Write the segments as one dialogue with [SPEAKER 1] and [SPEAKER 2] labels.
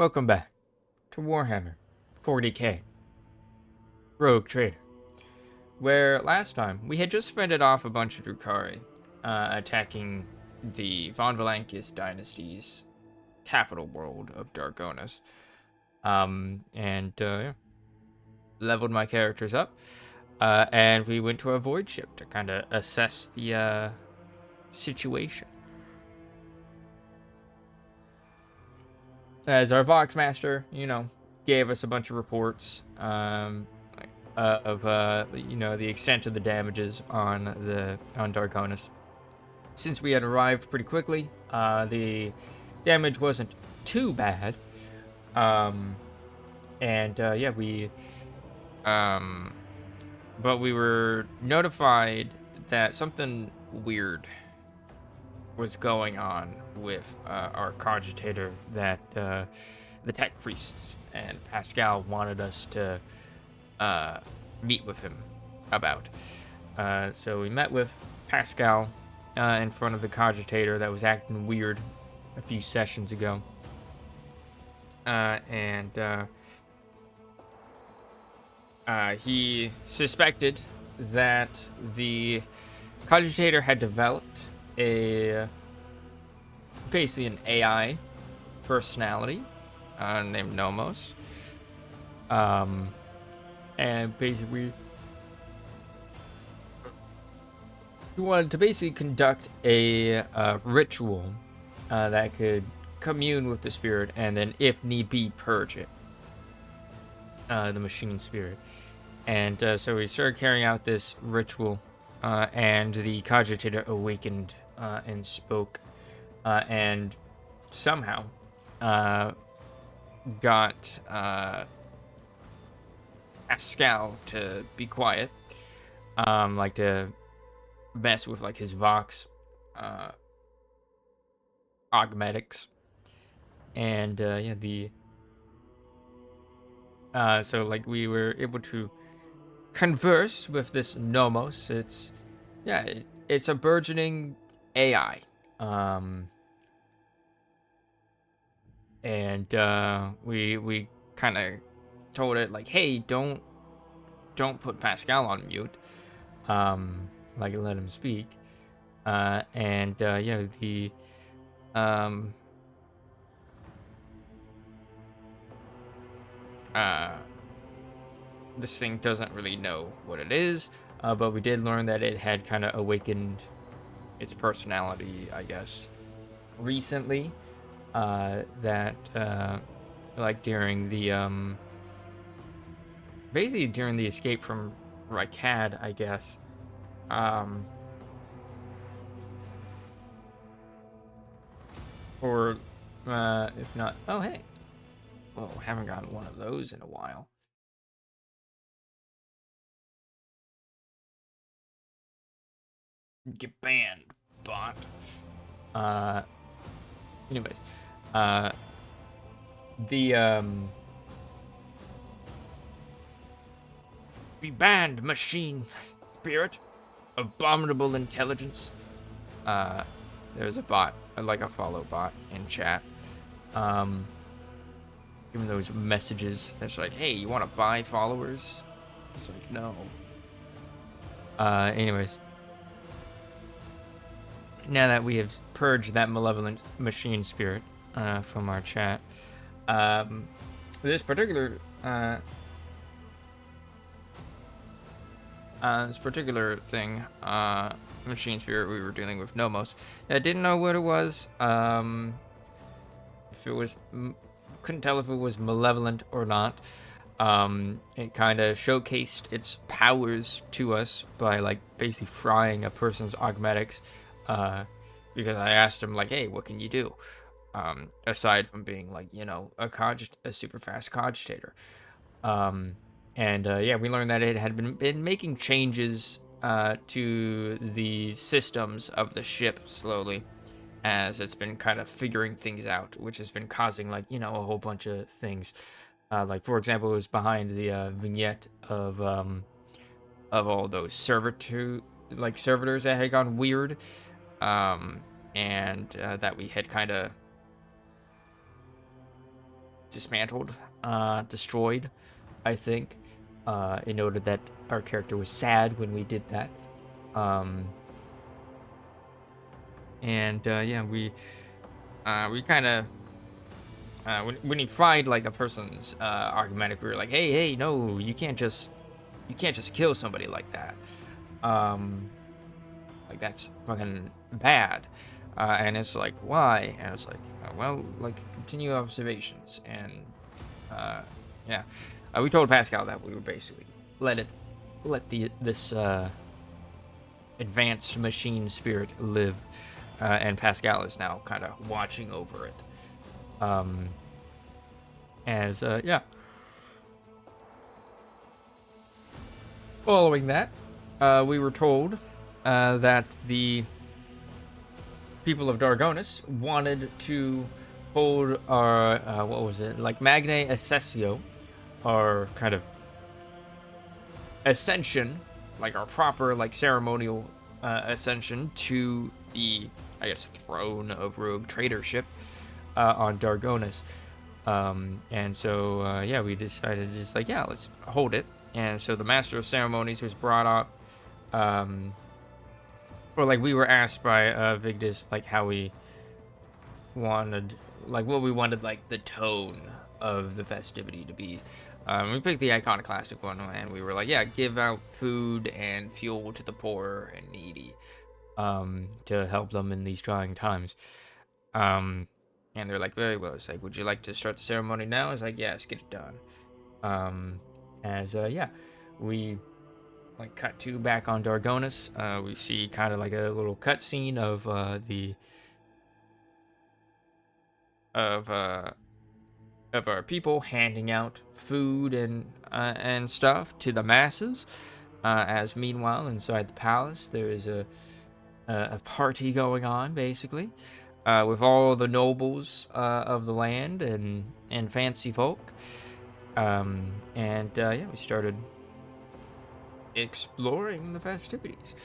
[SPEAKER 1] Welcome back to Warhammer 40K Rogue Trader, where last time we had just fended off a bunch of Drukhari, attacking the Von Valankis dynasty's capital world of Dargonis, and leveled my characters up, and we went to a void ship to kind of assess the situation. As our Vox Master, gave us a bunch of reports of the extent of the damages on Dargonis. Since we had arrived pretty quickly, the damage wasn't too bad. But we were notified that something weird was going on with our cogitator, that the tech priests and Pascal wanted us to meet with him about. So we met with Pascal in front of the cogitator that was acting weird a few sessions ago. He suspected that the cogitator had developed basically an AI personality named Nomos. And basically he wanted to basically conduct a ritual that could commune with the spirit and then, if need be, purge it, the machine spirit. And so we started carrying out this ritual, and the cogitator awakened and spoke, and somehow got Pascal to be quiet, to mess with his Vox augmetics, and so we were able to converse with this Nomos. It's a burgeoning AI, and we kind of told it hey, don't put Pascal on mute, let him speak, this thing doesn't really know what it is, but we did learn that it had kind of awakened its personality, I guess, recently, that during the basically during the escape from Rykad, I guess. Or if not, oh hey, whoa, haven't gotten one of those in a while. Get banned, bot. Anyways, be banned, machine spirit, abominable intelligence. There's a bot, a follow bot in chat. Giving those messages that's hey, you want to buy followers? It's no. Anyways, now that we have purged that malevolent machine spirit from our chat, this particular thing, machine spirit we were dealing with, Nomos, I didn't know what it was. If it was, couldn't tell if it was malevolent or not. It kind of showcased its powers to us by basically frying a person's augmetics, because I asked him hey, what can you do, aside from being a super fast cogitator. We learned that it had been making changes to the systems of the ship slowly, as it's been kind of figuring things out, which has been causing a whole bunch of things. For example, it was behind the vignette of all those servitors that had gone weird, and that we had kind of dismantled, destroyed, I think. It noted that our character was sad when we did that. Um, and yeah, we kind of when he fried like a person's argument, we were like, hey, no, you can't just kill somebody like that. Um, like that's fucking bad. And it's like, why? And I was like, well, like continue observations. And yeah, we told Pascal that we would basically let this advanced machine spirit live, and Pascal is now kind of watching over it. As yeah, following that, we were told that the people of Dargonis wanted to hold our what was it, like Magnae Accessio, our kind of ascension, like our proper like ceremonial ascension to the, I guess, throne of rogue tradership on Dargonis. And so yeah, we decided just like, yeah, let's hold it. And so the master of ceremonies was brought up, or like we were asked by Vigdis like how we wanted, like what we wanted like the tone of the festivity to be. We picked the iconoclastic one, and we were like, yeah, give out food and fuel to the poor and needy, to help them in these trying times. And they're like, very well. It's like, would you like to start the ceremony now? It's like, yes, get it done. As yeah, we like cut to back on Dargonis. We see kind of like a little cutscene of of our people handing out food and stuff to the masses. As meanwhile, inside the palace, there is a party going on, basically, with all the nobles of the land and fancy folk. And yeah, we started exploring the festivities.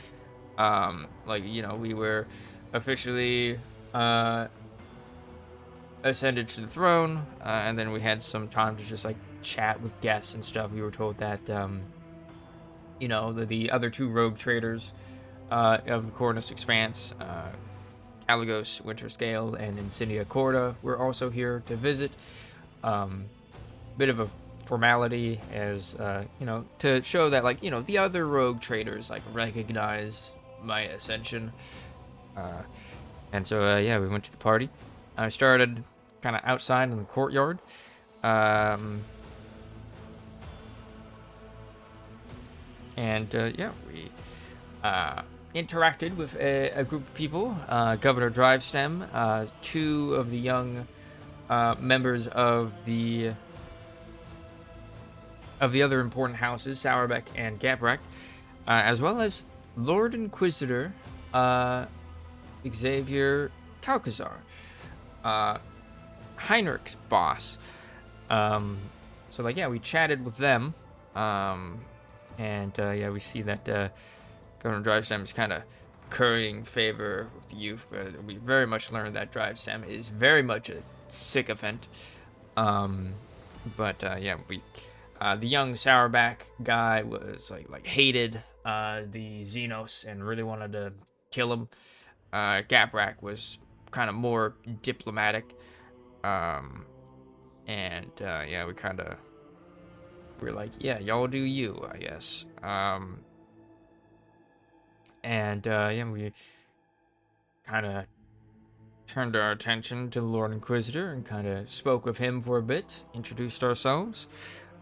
[SPEAKER 1] Like, you know, we were officially ascended to the throne, and then we had some time to just like chat with guests and stuff. We were told that you know, the other two rogue traders of the Cornus Expanse, Caligos Winterscale and Insignia Corda, were also here to visit. Bit of a formality, as you know, to show that, like, you know, the other rogue traders like recognize my ascension. And so yeah, we went to the party. I started kind of outside in the courtyard. And yeah, we interacted with a group of people. Governor Drivestem, two of the young members of the other important houses, Sourbeck and Gabrack, as well as Lord Inquisitor Xavier Calcazar, Heinrich's boss. So like, yeah, we chatted with them, and yeah, we see that Governor Drivestem is kind of currying favor with the youth, but we very much learned that Drivestem is very much a sycophant. But yeah, we the young Sourback guy was like hated the Xenos and really wanted to kill him. Gabrack was kind of more diplomatic, and yeah, we're like, yeah, y'all do you, I guess. And yeah, we kind of turned our attention to the Lord Inquisitor and kind of spoke with him for a bit, introduced ourselves.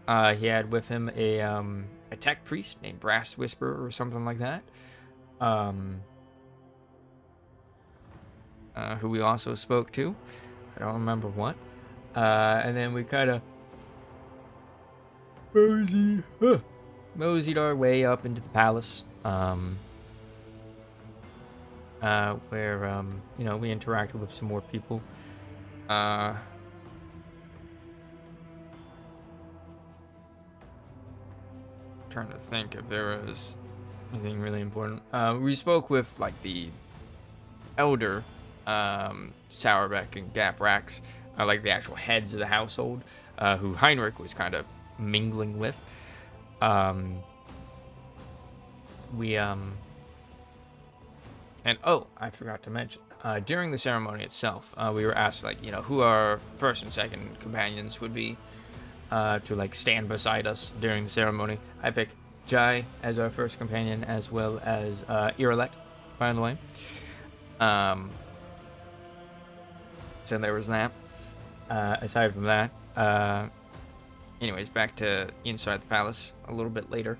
[SPEAKER 1] He had with him a tech priest named Brass Whisperer or something like that, who we also spoke to. I don't remember what. And then we kind of moseyed our way up into the palace, where you know, we interacted with some more people. Trying to think if there was anything really important. We spoke with like the elder Sourbeck and Gabrax, like the actual heads of the household, who Heinrich was kind of mingling with. And oh, I forgot to mention, during the ceremony itself, we were asked, like, who our first and second companions would be, to, like, stand beside us during the ceremony. I picked Jai as our first companion, as well as Irelet, by the way. So there was that. Aside from that, anyways, back to inside the palace a little bit later.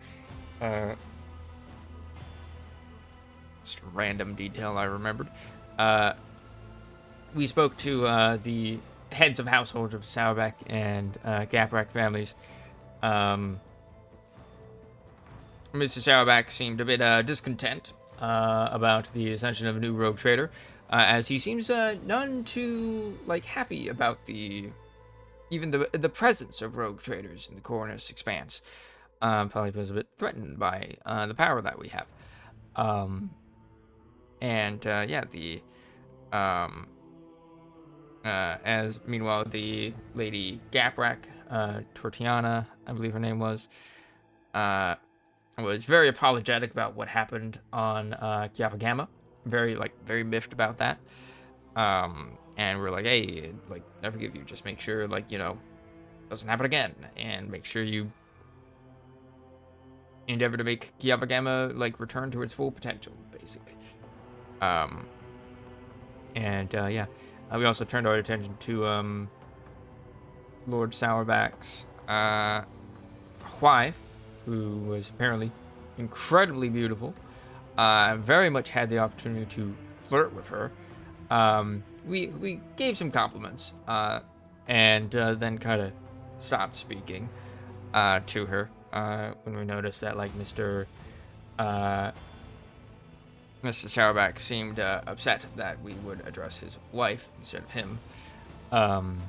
[SPEAKER 1] Just a random detail I remembered. We spoke to the heads of households of Sauerbeck and Gaprak families. Mr. Sauerbeck seemed a bit discontent about the ascension of a new rogue trader, as he seems none too happy about even the presence of rogue traders in the Cornus Expanse. Probably feels a bit threatened by the power that we have. As meanwhile, the lady Gaprak, Tortiana, I believe her name was very apologetic about what happened on Kiavagama. Very miffed about that. And we're like, hey, never forgive you. Just make sure, doesn't happen again, and make sure you endeavor to make Kiavagama return to its full potential, basically. We also turned our attention to Lord Sauerback's wife, who was apparently incredibly beautiful. Very much had the opportunity to flirt with her. We gave some compliments, and then kind of stopped speaking to her when we noticed that Mr. Sauerback seemed upset that we would address his wife instead of him. And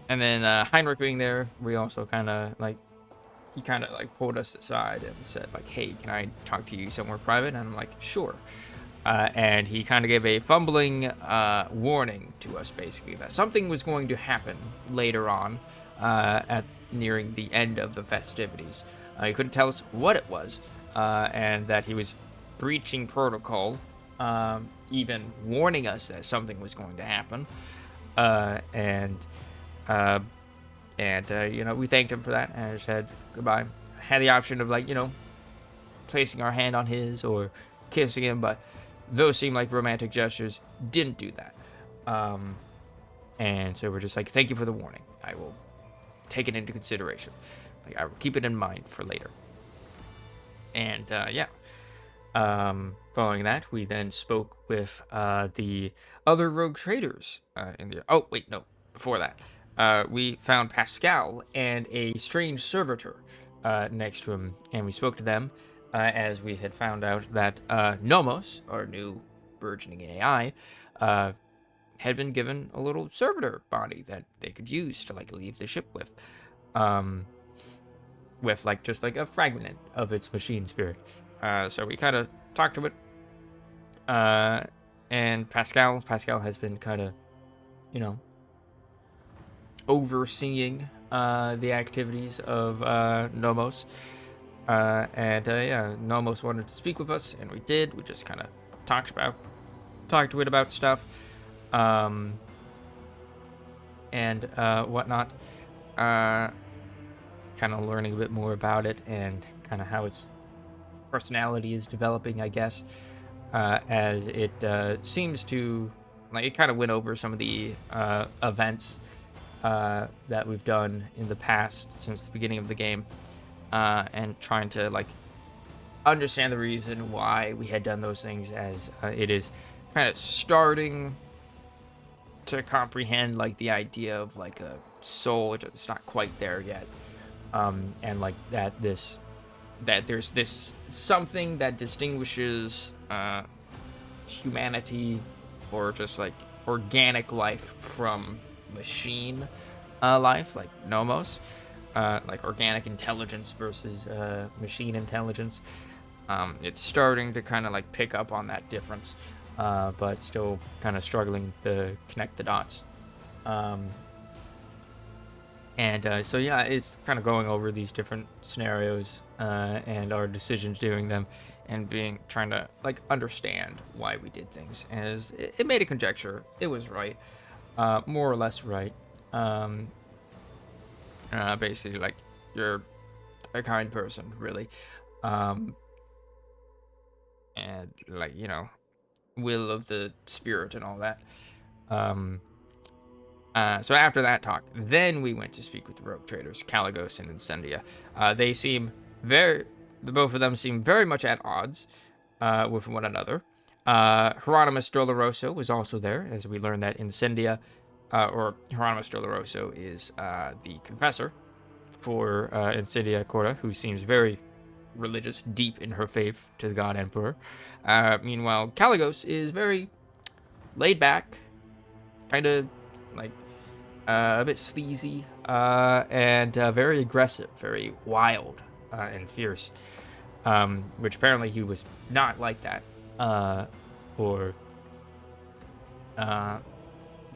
[SPEAKER 1] then Heinrich being there, we also he pulled us aside and said, hey, can I talk to you somewhere private? And I'm like, sure. And he kind of gave a fumbling warning to us, basically, that something was going to happen later on at nearing the end of the festivities. He couldn't tell us what it was, and that he was breaching protocol, even warning us that something was going to happen. We thanked him for that and said goodbye. Had the option of placing our hand on his or kissing him, but those seemed like romantic gestures. Didn't do that. And so we're just like, thank you for the warning. I will take it into consideration. I will keep it in mind for later. And following that, we then spoke with the other rogue traders in the. Oh wait, no. Before that, we found Pascal and a strange servitor next to him, and we spoke to them as we had found out that Nomos, our new burgeoning AI, had been given a little servitor body that they could use to leave the ship with. With just a fragment of its machine spirit. So we kind of talked to it. And Pascal has been kind of, overseeing the activities of Nomos. Nomos wanted to speak with us, and we did. We just kind of talked to it about stuff. And whatnot. Kind of learning a bit more about it and kind of how its personality is developing, I guess, as it seems to it kind of went over some of the events that we've done in the past since the beginning of the game, and trying to understand the reason why we had done those things, as it is kind of starting to comprehend the idea of a soul. It's not quite there yet. And that there's this something that distinguishes humanity, or just organic life, from machine life, like Nomos, organic intelligence versus machine intelligence. It's starting to kind of pick up on that difference, but still kind of struggling to connect the dots. Um, and so yeah, it's kind of going over these different scenarios and our decisions doing them, and trying to like understand why we did things. As it made a conjecture, it was right, more or less right. Um, Basically, like you're a kind person, really, um, and like will of the spirit and all that. Um, so after that talk, then we went to speak with the rogue traders, Caligos and Incendia. They seem the both of them seem very much at odds with one another. Hieronymus Doloroso was also there, as we learned that Incendia, or Hieronymus Doloroso, is the confessor for Incendia Corda, who seems very religious, deep in her faith to the God Emperor. Meanwhile, Caligos is very laid back, kind of like a bit sleazy, and very aggressive, very wild and fierce. Which apparently he was not like that for uh,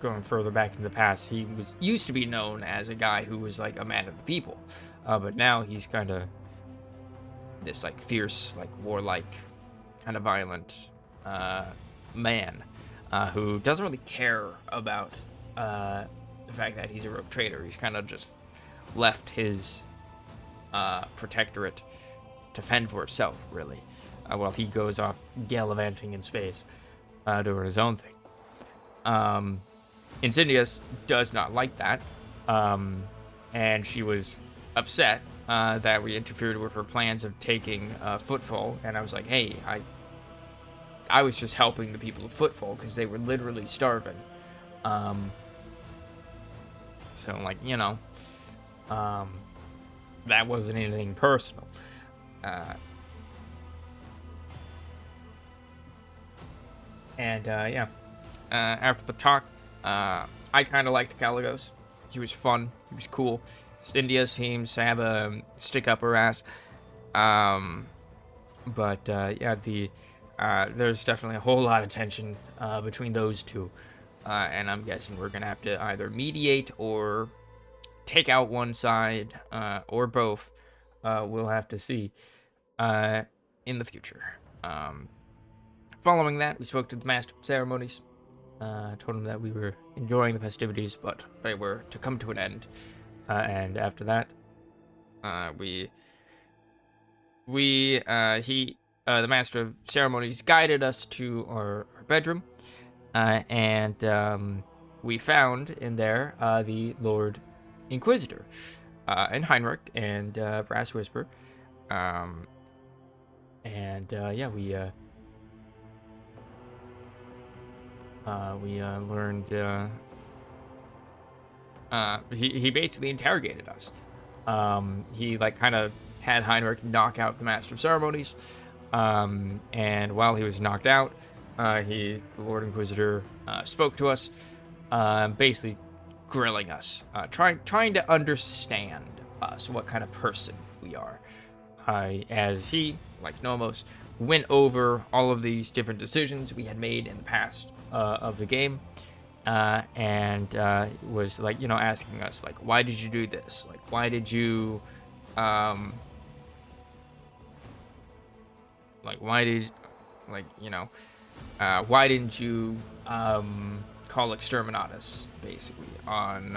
[SPEAKER 1] going further back in the past. He was used to be known as a guy who was like a man of the people, but now he's kind of this like fierce, like warlike, kind of violent man who doesn't really care about the fact that he's a rogue trader. He's kind of just left his protectorate to fend for itself, really, while he goes off gallivanting in space, doing his own thing. Insidious does not like that, and she was upset that we interfered with her plans of taking Footfall. And I was like, hey, I was just helping the people of Footfall because they were literally starving. So, like, that wasn't anything personal. After the talk, I kind of liked Caligos. He was fun. He was cool. Cyndia seems to have a stick up her ass. There's definitely a whole lot of tension between those two. And I'm guessing we're going to have to either mediate or take out one side or both. We'll have to see in the future. Following that, we spoke to the Master of Ceremonies. Told him that we were enjoying the festivities, but they were to come to an end. And after that, the Master of Ceremonies guided us to our bedroom, and we found in there the Lord Inquisitor, and Heinrich, and Brass Whisper. We learned he basically interrogated us. He like kind of had Heinrich knock out the Master of Ceremonies, and while he was knocked out, the Lord Inquisitor spoke to us, basically grilling us, trying to understand us, what kind of person we are. As he, like Nomos, went over all of these different decisions we had made in the past of the game, and was like, asking us like, why did you do this? Like, why did you, why didn't you call Exterminatus basically on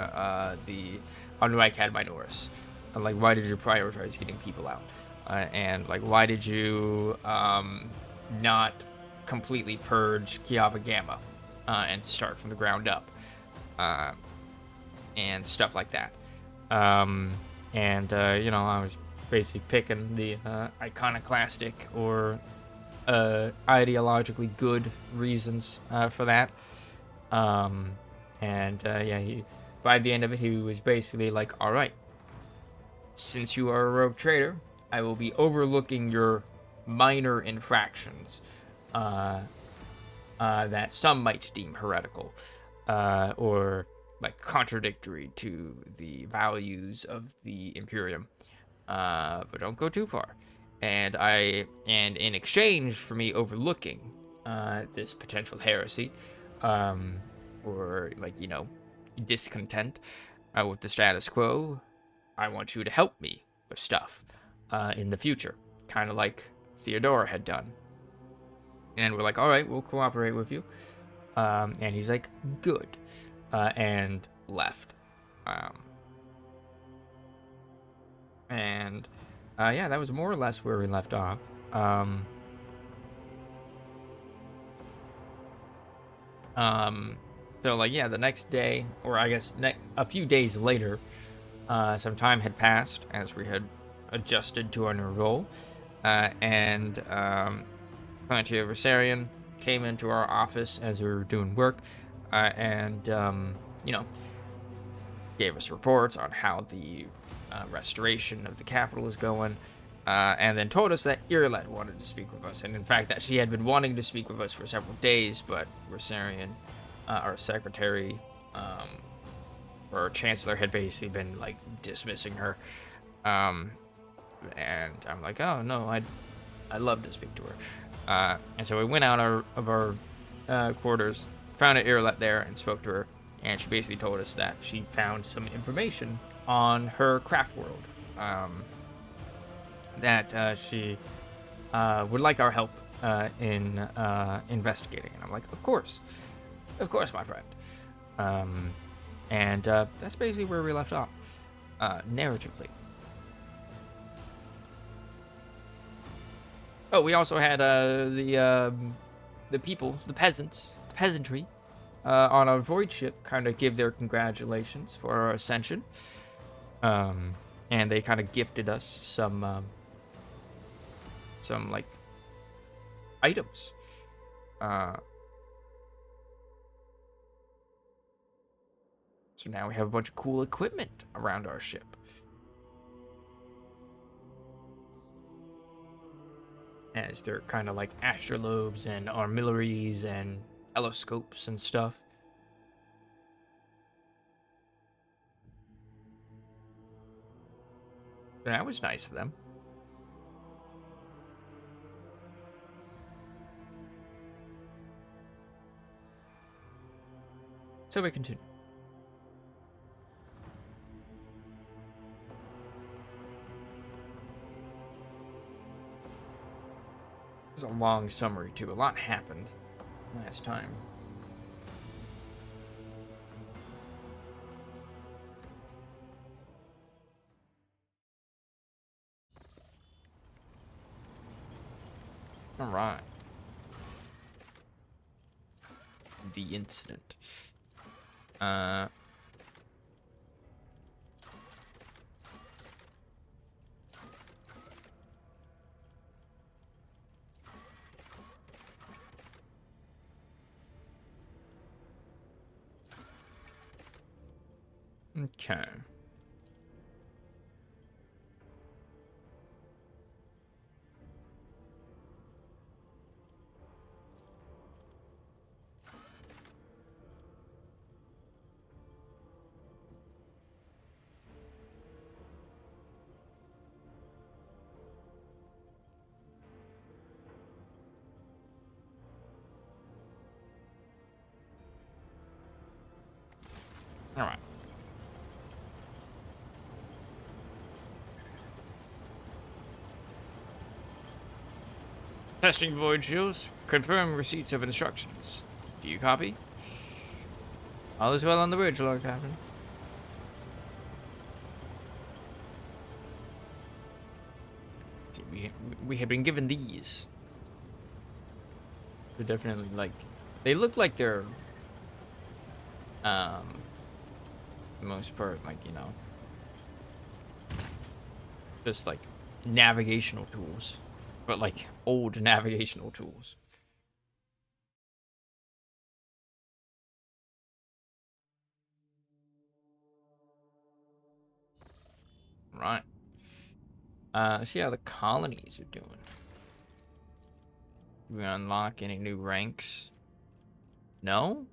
[SPEAKER 1] when I had Minoris? And like, why did you prioritize getting people out? And like, why did you not completely purge Kiava Gamma and start from the ground up, and stuff like that? I was basically picking the iconoclastic or ideologically good reasons for that. By the end of it, he was basically like, all right, since you are a rogue trader, I will be overlooking your minor infractions that some might deem heretical or like contradictory to the values of the Imperium, but don't go too far. And in exchange for me overlooking this potential heresy, or like, discontent with the status quo. I want you to help me with stuff in the future, kind of like Theodora had done. And we're like, all right, we'll cooperate with you. And he's like, good, and left. And yeah, that was more or less where we left off. So like, yeah, the next day, or I guess a few days later, some time had passed as we had adjusted to our new role, and Plantia Versarian came into our office as we were doing work, and gave us reports on how the restoration of the capital is going, and then told us that Irelet wanted to speak with us, and in fact that she had been wanting to speak with us for several days, but Versarian, our secretary, or chancellor, had basically been like dismissing her, and I'm like, oh no, I'd love to speak to her, and so we went out of our quarters, found an Irelet there, and spoke to her. And she basically told us that she found some information on her craft world, that she would like our help in investigating. And I'm like, of course, my friend. And that's basically where we left off, narratively. Oh, we also had the people, the peasantry, on our void ship kind of give their congratulations for our ascension. And they kind of gifted us some like items. So now we have a bunch of cool equipment around our ship. As they're kind of like astrolobes and armillaries and telescopes and stuff. That was nice of them. So we continue. It was a long summary too. A lot happened last time. All right. The incident. Okay. All right. Testing void shields. Confirm receipts of instructions. Do you copy? All is well on the bridge, Lord Captain. See, we have been given these. They're definitely like, they look like they're, for the most part, like, just like navigational tools, but like old navigational tools. Right. Let's see how the colonies are doing. Do we unlock any new ranks? No?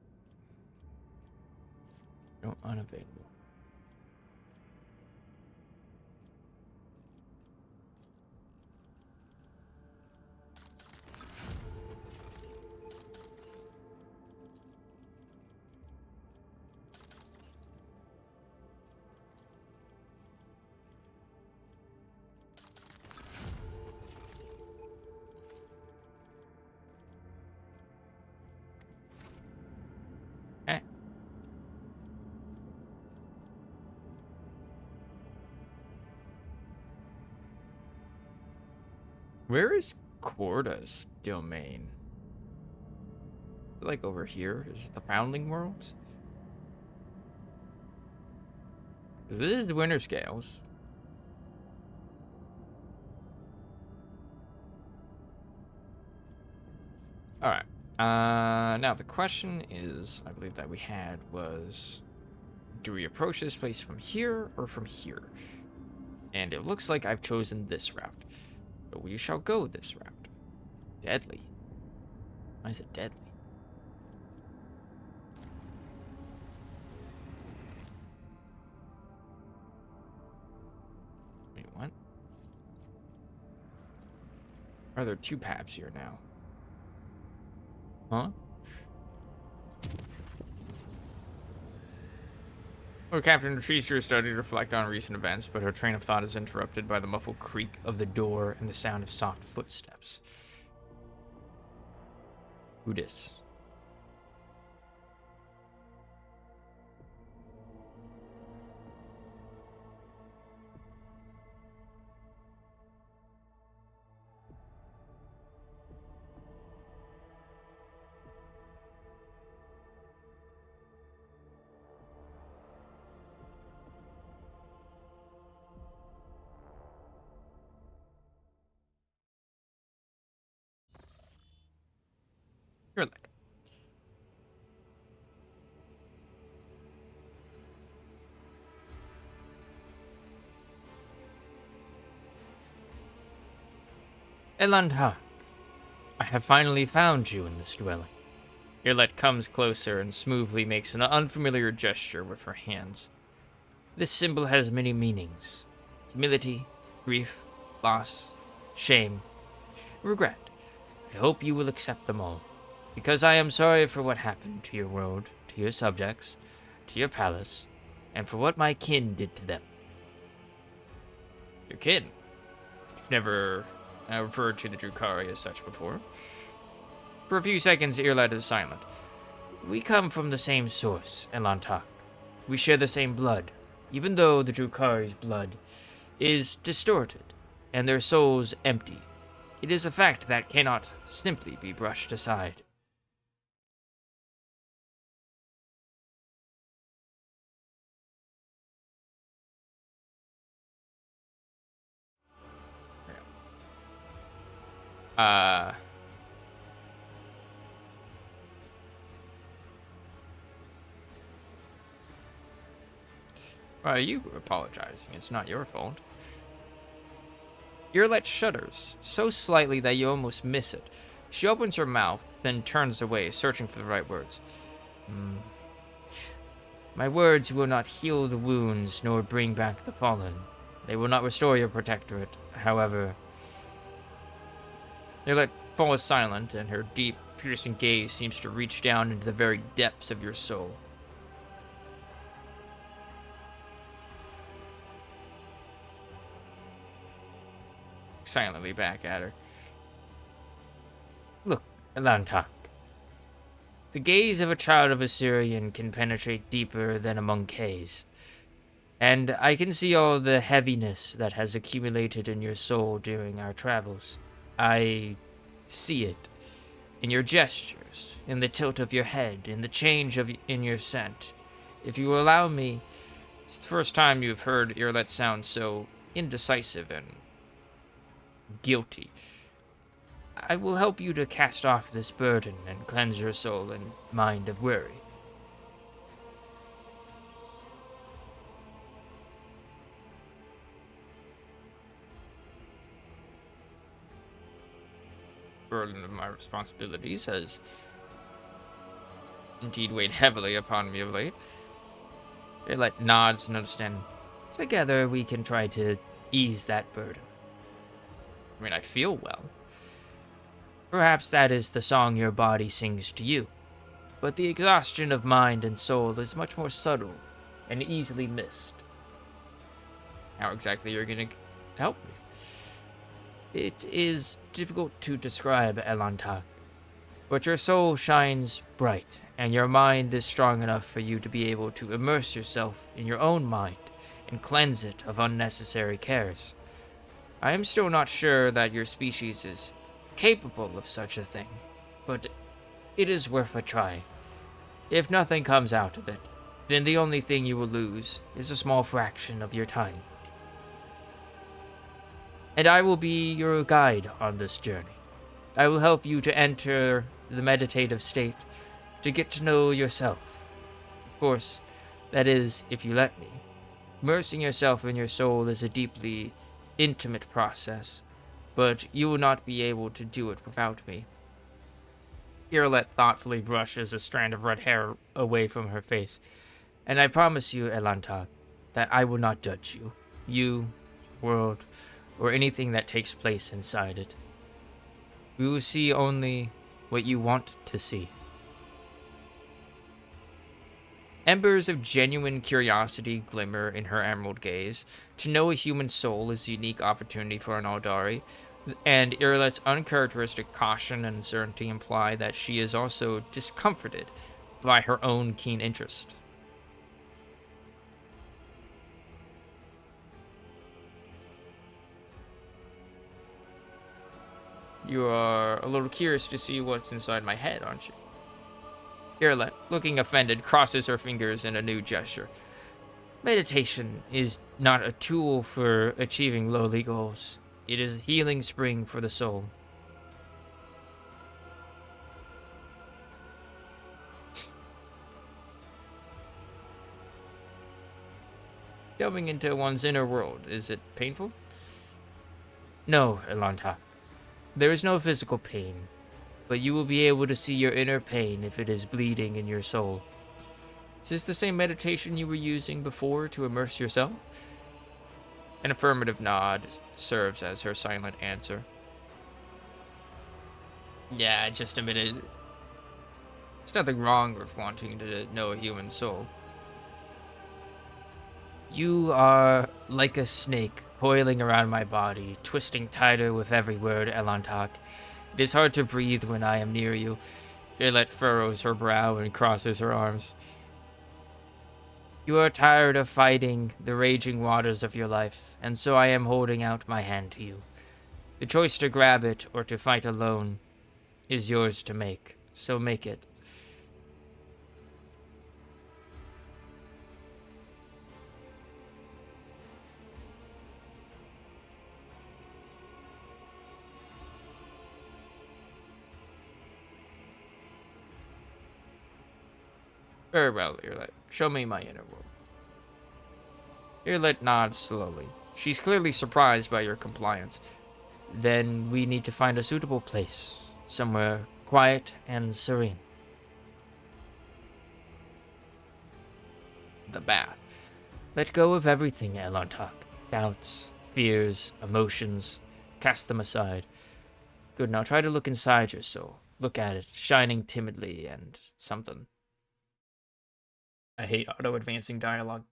[SPEAKER 1] No, unavailable. Where is Corda's domain? Like over here? Is it the Foundling World? This is Winter Scales. Alright. Now the question is, I believe that we had was, do we approach this place from here or from here? And it looks like I've chosen this route. So we shall go this route. Deadly. Why is it deadly? Wait, what? Are there two paths here now? Huh? Our captain retreats to her study to reflect on recent events, but her train of thought is interrupted by the muffled creak of the door and the sound of soft footsteps. Who dis? You're like, Elandha, I have finally found you in this dwelling. Irlet comes closer and smoothly makes an unfamiliar gesture with her hands. This symbol has many meanings. Humility, grief, loss, shame, regret. I hope you will accept them all, because I am sorry for what happened to your world, to your subjects, to your palace, and for what my kin did to them. Your kin? You've never referred to the Drukari as such before. For a few seconds, Irlet is silent. We come from the same source, Elantak. We share the same blood, even though the Drukari's blood is distorted and their souls empty. It is a fact that cannot simply be brushed aside. Why are you apologizing? It's not your fault. Irlet shudders, so slightly that you almost miss it. She opens her mouth, then turns away, searching for the right words. My words will not heal the wounds, nor bring back the fallen. They will not restore your protectorate, however. Irlet falls silent, and her deep, piercing gaze seems to reach down into the very depths of your soul. Silently back at her. Look, Elantak. The gaze of a child of Assyrian can penetrate deeper than a monkey's. And I can see all the heaviness that has accumulated in your soul during our travels. I see it in your gestures, in the tilt of your head, in the change in your scent. If you will allow me, it's the first time you've heard Irlet sound so indecisive and guilty. I will help you to cast off this burden and cleanse your soul and mind of worry. Burden of my responsibilities has indeed weighed heavily upon me of late. Irlet nods and understands. Together we can try to ease that burden. I mean, I feel well. Perhaps that is the song your body sings to you. But the exhaustion of mind and soul is much more subtle and easily missed. How exactly you're going to help me? It is difficult to describe, Elantak. But your soul shines bright, and your mind is strong enough for you to be able to immerse yourself in your own mind and cleanse it of unnecessary cares. I am still not sure that your species is capable of such a thing, but it is worth a try. If nothing comes out of it, then the only thing you will lose is a small fraction of your time. And I will be your guide on this journey. I will help you to enter the meditative state, to get to know yourself. Of course, that is, if you let me. Immersing yourself in your soul is a deeply intimate process, but you will not be able to do it without me. Irlet thoughtfully brushes a strand of red hair away from her face. And I promise you, Elantag, that I will not judge you, world, or anything that takes place inside it. We will see only what you want to see. Embers of genuine curiosity glimmer in her emerald gaze. To know a human soul is a unique opportunity for an Aldari, and Irlet's uncharacteristic caution and uncertainty imply that she is also discomforted by her own keen interest. You are a little curious to see what's inside my head, aren't you? Irlet, looking offended, crosses her fingers in a new gesture. Meditation is not a tool for achieving lowly goals. It is a healing spring for the soul. Delving into one's inner world, is it painful? No, Elanta. There is no physical pain, but you will be able to see your inner pain if it is bleeding in your soul. Is this the same meditation you were using before to immerse yourself? An affirmative nod serves as her silent answer. Yeah, just a minute. There's nothing wrong with wanting to know a human soul. You are like a snake coiling around my body, twisting tighter with every word, Elantak. It is hard to breathe when I am near you. Irlet furrows her brow and crosses her arms. You are tired of fighting the raging waters of your life, and so I am holding out my hand to you. The choice to grab it or to fight alone is yours to make, so make it. Very well, Irlet. Show me my inner world. Irlet nods slowly. She's clearly surprised by your compliance. Then we need to find a suitable place, somewhere quiet and serene. The bath. Let go of everything, Elantak. Doubts, fears, emotions. Cast them aside. Good, now try to look inside your soul. Look at it, shining timidly and something. I hate auto-advancing dialogue.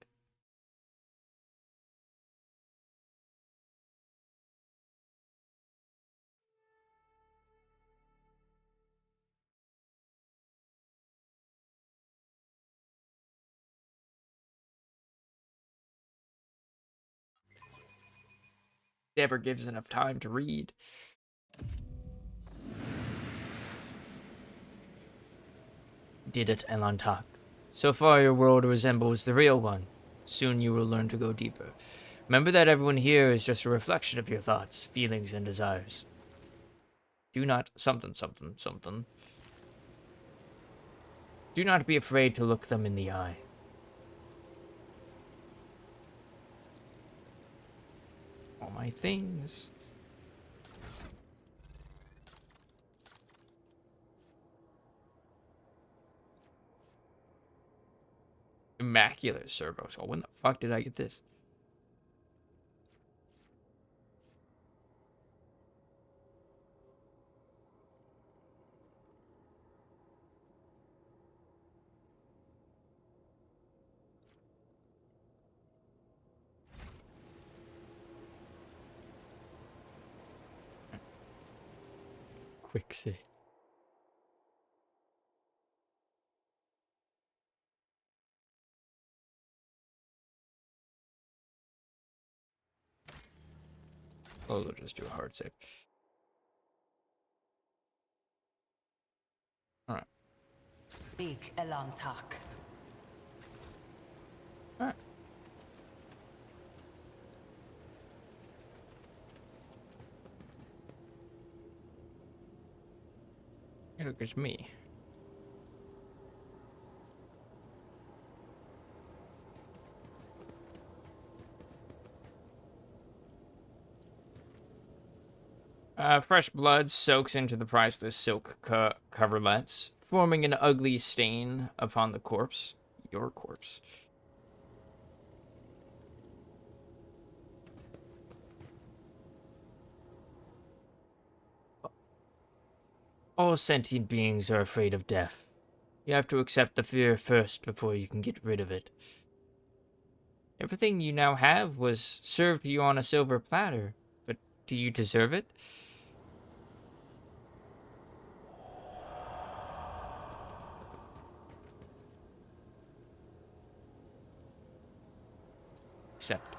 [SPEAKER 1] Never gives enough time to read. Did it, Elantak. So far your world resembles the real one. Soon you will learn to go deeper. Remember that everyone here is just a reflection of your thoughts, feelings, and desires. Do not something. Do not be afraid to look them in the eye. All my things. Immaculate servos. Oh, when the fuck did I get this? Quick save. Oh, we'll just do a hard save. Alright.
[SPEAKER 2] Speak, Elantak.
[SPEAKER 1] Alright. Hey, look, it's me. Fresh blood soaks into the priceless silk coverlets, forming an ugly stain upon the corpse. Your corpse. All sentient beings are afraid of death. You have to accept the fear first before you can get rid of it. Everything you now have was served to you on a silver platter, but do you deserve it? Accept.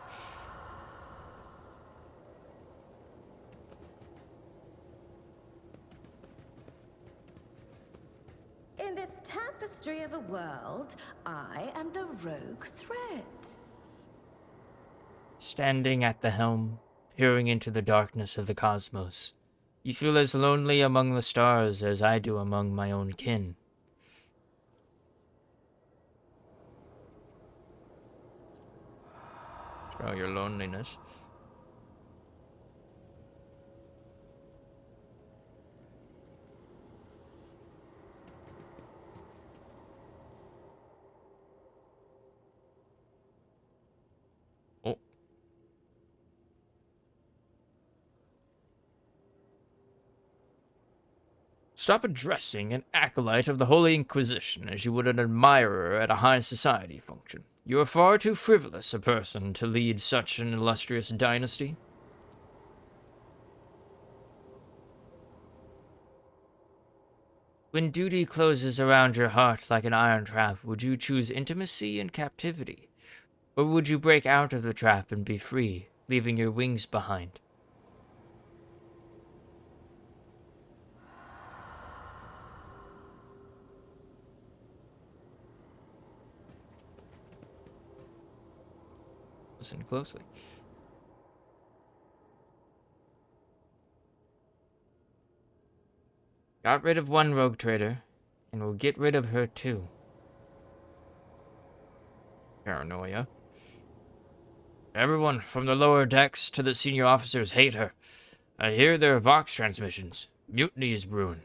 [SPEAKER 3] In this tapestry of a world, I am the rogue thread.
[SPEAKER 1] Standing at the helm, peering into the darkness of the cosmos, you feel as lonely among the stars as I do among my own kin. Throw your loneliness. Oh. Stop addressing an acolyte of the Holy Inquisition as you would an admirer at a high society function. You are far too frivolous a person to lead such an illustrious dynasty. When duty closes around your heart like an iron trap, would you choose intimacy and captivity? Or would you break out of the trap and be free, leaving your wings behind? Listen closely. Got rid of one rogue trader, and we'll get rid of her too. Paranoia. Everyone, from the lower decks to the senior officers, hate her. I hear their Vox transmissions. Mutiny is brewing.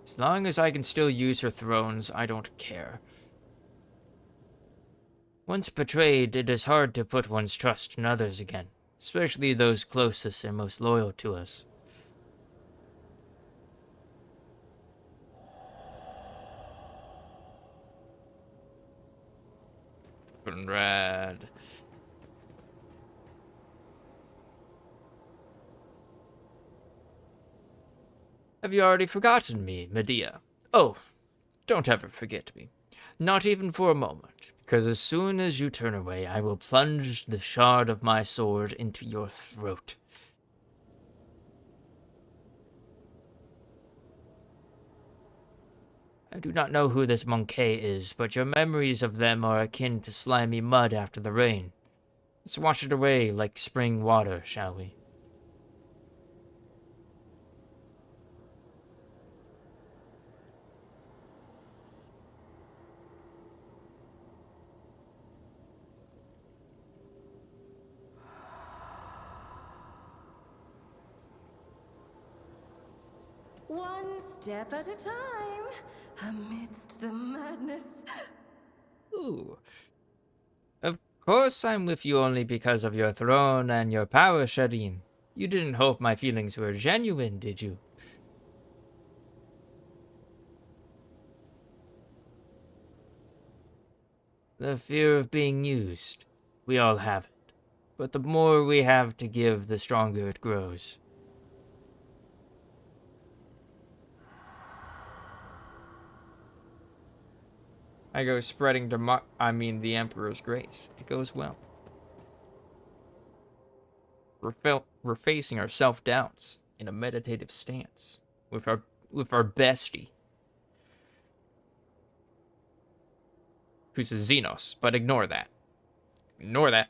[SPEAKER 1] As long as I can still use her thrones, I don't care. Once betrayed, it is hard to put one's trust in others again, especially those closest and most loyal to us. Rad. Have you already forgotten me, Medea? Oh, don't ever forget me. Not even for a moment, because as soon as you turn away, I will plunge the shard of my sword into your throat. I do not know who this Monkey is, but your memories of them are akin to slimy mud after the rain. Let's wash it away like spring water, shall we?
[SPEAKER 3] One step at a time, amidst the madness.
[SPEAKER 1] Ooh. Of course I'm with you only because of your throne and your power, Shireen. You didn't hope my feelings were genuine, did you? The fear of being used. We all have it. But the more we have to give, the stronger it grows. I go spreading the Emperor's grace. It goes well. We're facing our self-doubts in a meditative stance with our bestie, who's a Xenos, but ignore that. Ignore that.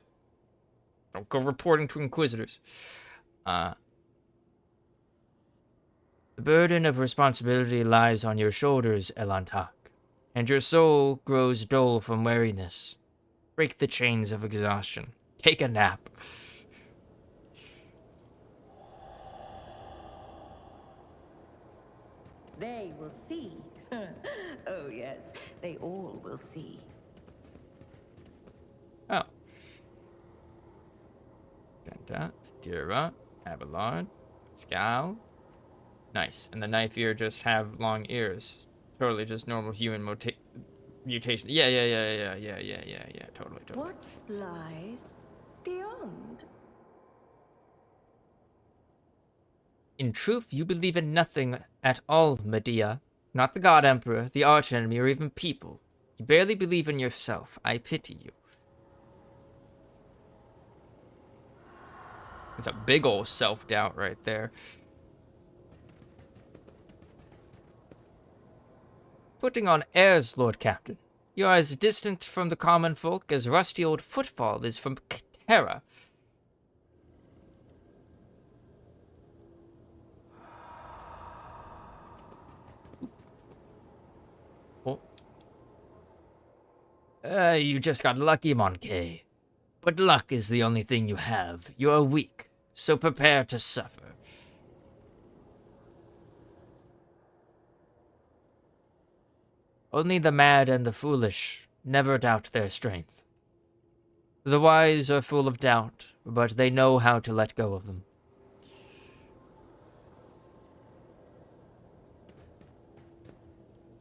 [SPEAKER 1] Don't go reporting to Inquisitors. The burden of responsibility lies on your shoulders, Elantak, and your soul grows dull from weariness. Break the chains of exhaustion. Take a nap.
[SPEAKER 3] They will see. Oh, yes, they all will see.
[SPEAKER 1] Oh. Genta, Dira, Abelard, Scow. Nice. And the knife ear just have long ears. Totally just normal human mutation. Yeah. Totally.
[SPEAKER 3] What lies beyond?
[SPEAKER 1] In truth, you believe in nothing at all, Medea. Not the God Emperor, the archenemy, or even people. You barely believe in yourself. I pity you. It's a big old self-doubt right there. Putting on airs, Lord Captain. You are as distant from the common folk as rusty old footfall is from Terra. You just got lucky, Monkey. But luck is the only thing you have. You are weak, so prepare to suffer. Only the mad and the foolish never doubt their strength. The wise are full of doubt, but they know how to let go of them.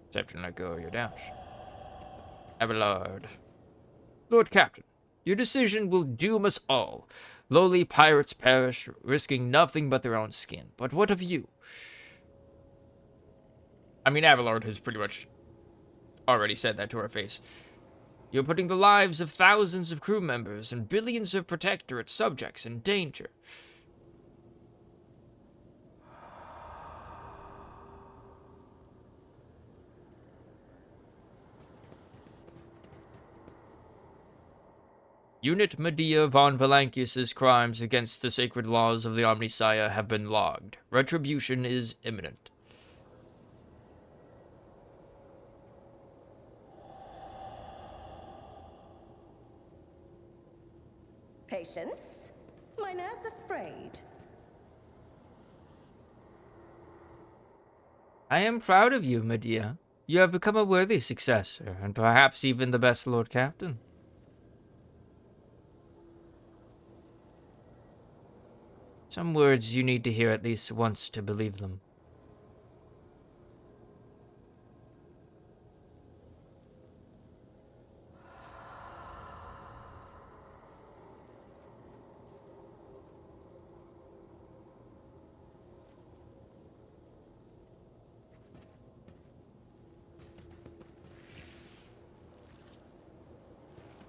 [SPEAKER 1] Except to let go of your doubts. Abelard. Lord Captain, your decision will doom us all. Lowly pirates perish, risking nothing but their own skin. But what of you? I mean, Abelard has pretty much already said that to our face. You're putting the lives of thousands of crew members and billions of Protectorate subjects in danger. Unit Medea von Valankius's crimes against the sacred laws of the Omnissiah have been logged. Retribution is imminent.
[SPEAKER 3] Patience? My nerves are frayed.
[SPEAKER 1] I am proud of you, Medea. You have become a worthy successor, and perhaps even the best Lord Captain. Some words you need to hear at least once to believe them.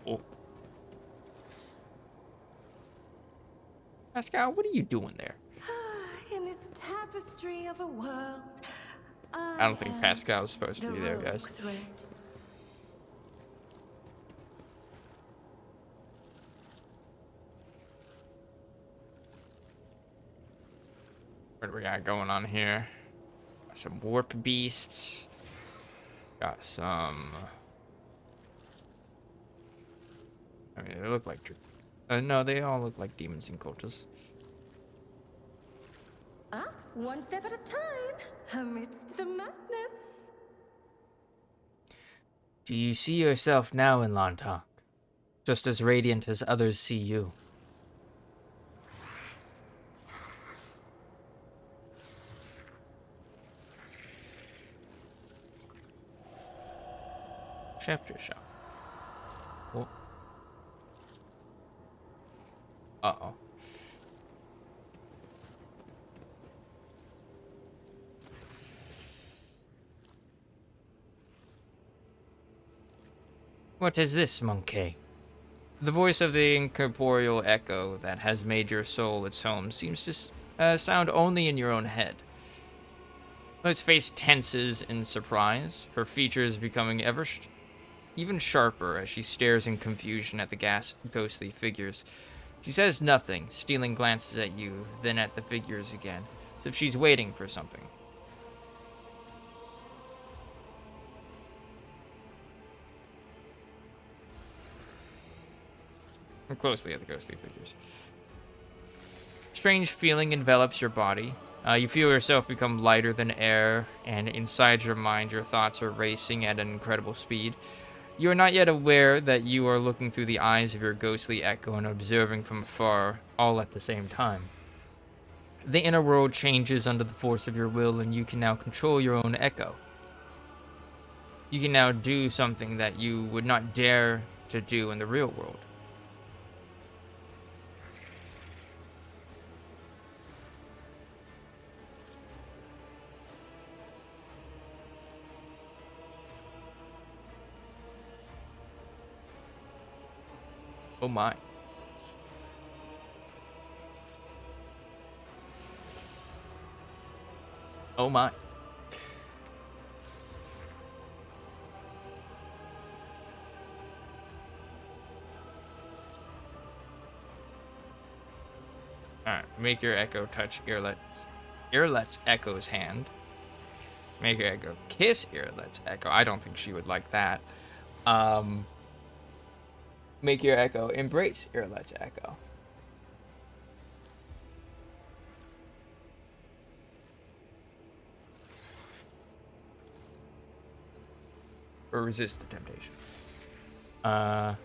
[SPEAKER 1] Oh. Pascal, what are you doing there?
[SPEAKER 3] In this tapestry of a world,
[SPEAKER 1] I don't think Pascal is supposed to be there, guys.
[SPEAKER 3] Thread.
[SPEAKER 1] What do we got going on here? Got some warp beasts. Got some... I mean, they look like... no, they all look like demons and cultists.
[SPEAKER 3] One step at a time, amidst the madness.
[SPEAKER 1] Do you see yourself now in Lantak? Just as radiant as others see you? Chapter shop. Oh. Uh-oh. What is this, monkey? The voice of the incorporeal echo that has made your soul its home seems to sound only in your own head. His face tenses in surprise, her features becoming even sharper as she stares in confusion at the ghostly figures. She says nothing, stealing glances at you, then at the figures again, as if she's waiting for something. Look closely at the ghostly figures. Strange feeling envelops your body. You feel yourself become lighter than air, and inside your mind, your thoughts are racing at an incredible speed. You are not yet aware that you are looking through the eyes of your ghostly echo and observing from afar, all at the same time. The inner world changes under the force of your will, and you can now control your own echo. You can now do something that you would not dare to do in the real world. Oh my. Oh my. Alright, make your echo touch Earlet's echo's hand. Make your echo kiss Earlet's echo. I don't think she would like that. Make your echo embrace Earlet's echo. Or resist the temptation. I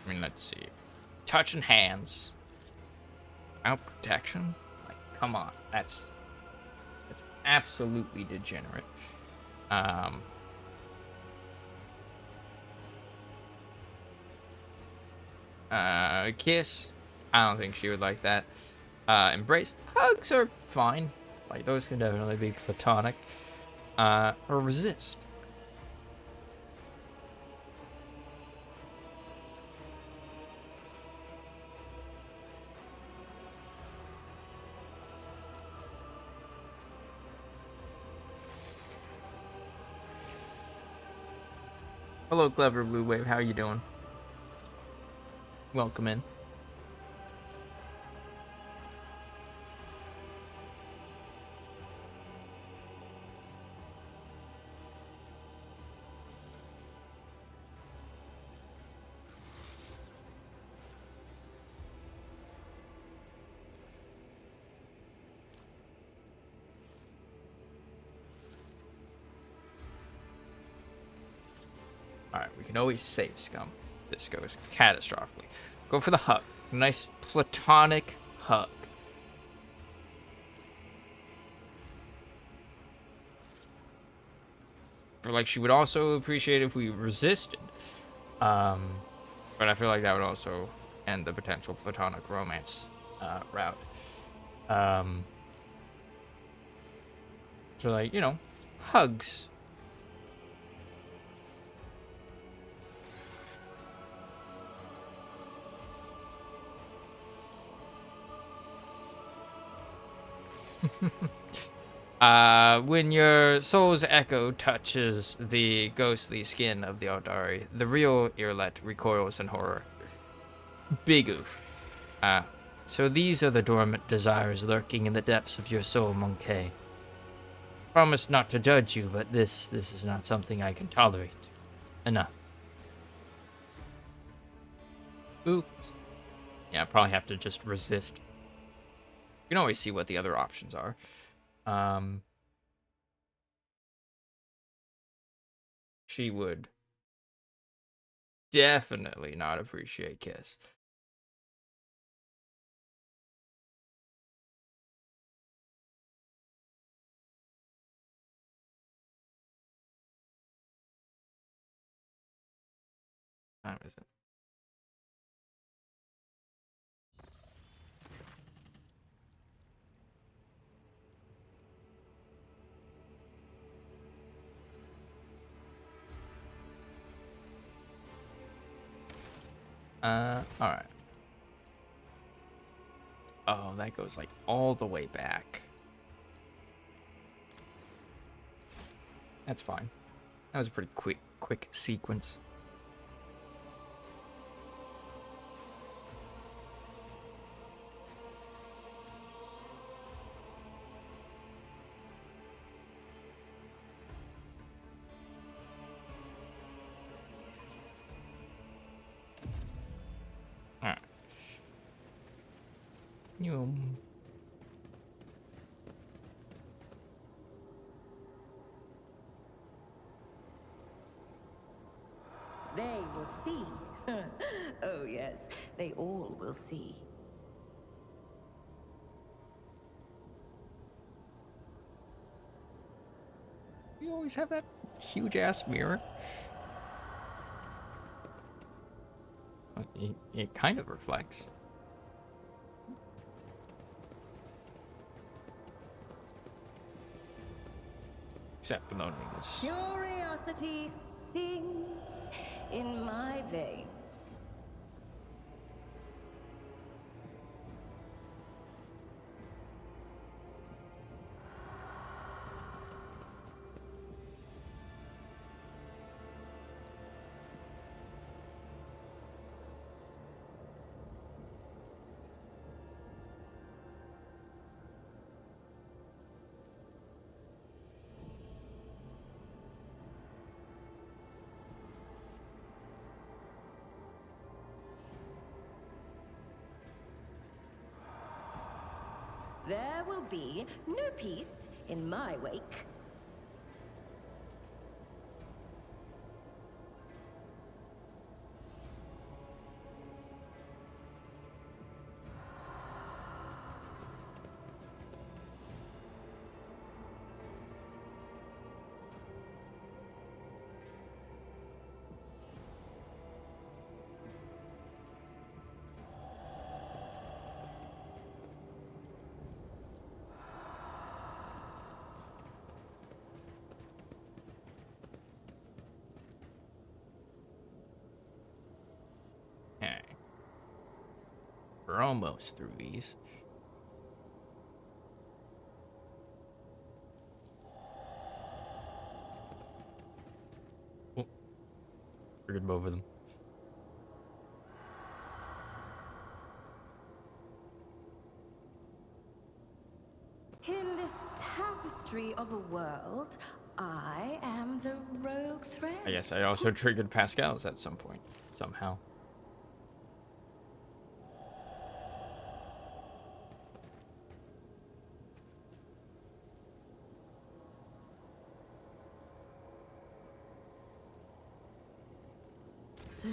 [SPEAKER 1] mean, let's see. Touching hands. Out protection? Like, come on. That's absolutely degenerate. Kiss. I don't think she would like that. Embrace. Hugs are fine. Like, those can definitely be platonic. Or resist. Hello, Clever Blue Wave. How you doing? Welcome in. Alright, we can always save scum. This goes catastrophically. Go for the hug. Nice platonic hug. For like, she would also appreciate if we resisted. But I feel like that would also end the potential platonic romance route. So like, you know, hugs. When your soul's echo touches the ghostly skin of the Aldari, the real Earlet recoils in horror. Big oof. So these are the dormant desires lurking in the depths of your soul, Monkey. Promise not to judge you, but this is not something I can tolerate. Enough. Oof. Yeah, I probably have to just resist. You can always see what the other options are. She would definitely not appreciate Kiss. What time is it? Alright. Oh, that goes like all the way back. That's fine. That was a pretty quick sequence. Alright.
[SPEAKER 3] They will see. Oh, yes, they all will see.
[SPEAKER 1] You always have that huge ass mirror. It kind of reflects. Except the moaning is.
[SPEAKER 3] Curiosity sings in my veins. There will be no peace in my wake.
[SPEAKER 1] Okay. We're almost through these. Oh, forget both of them.
[SPEAKER 3] In this tapestry of a world, I am the rogue thread.
[SPEAKER 1] I guess I also triggered Pascal's at some point, somehow.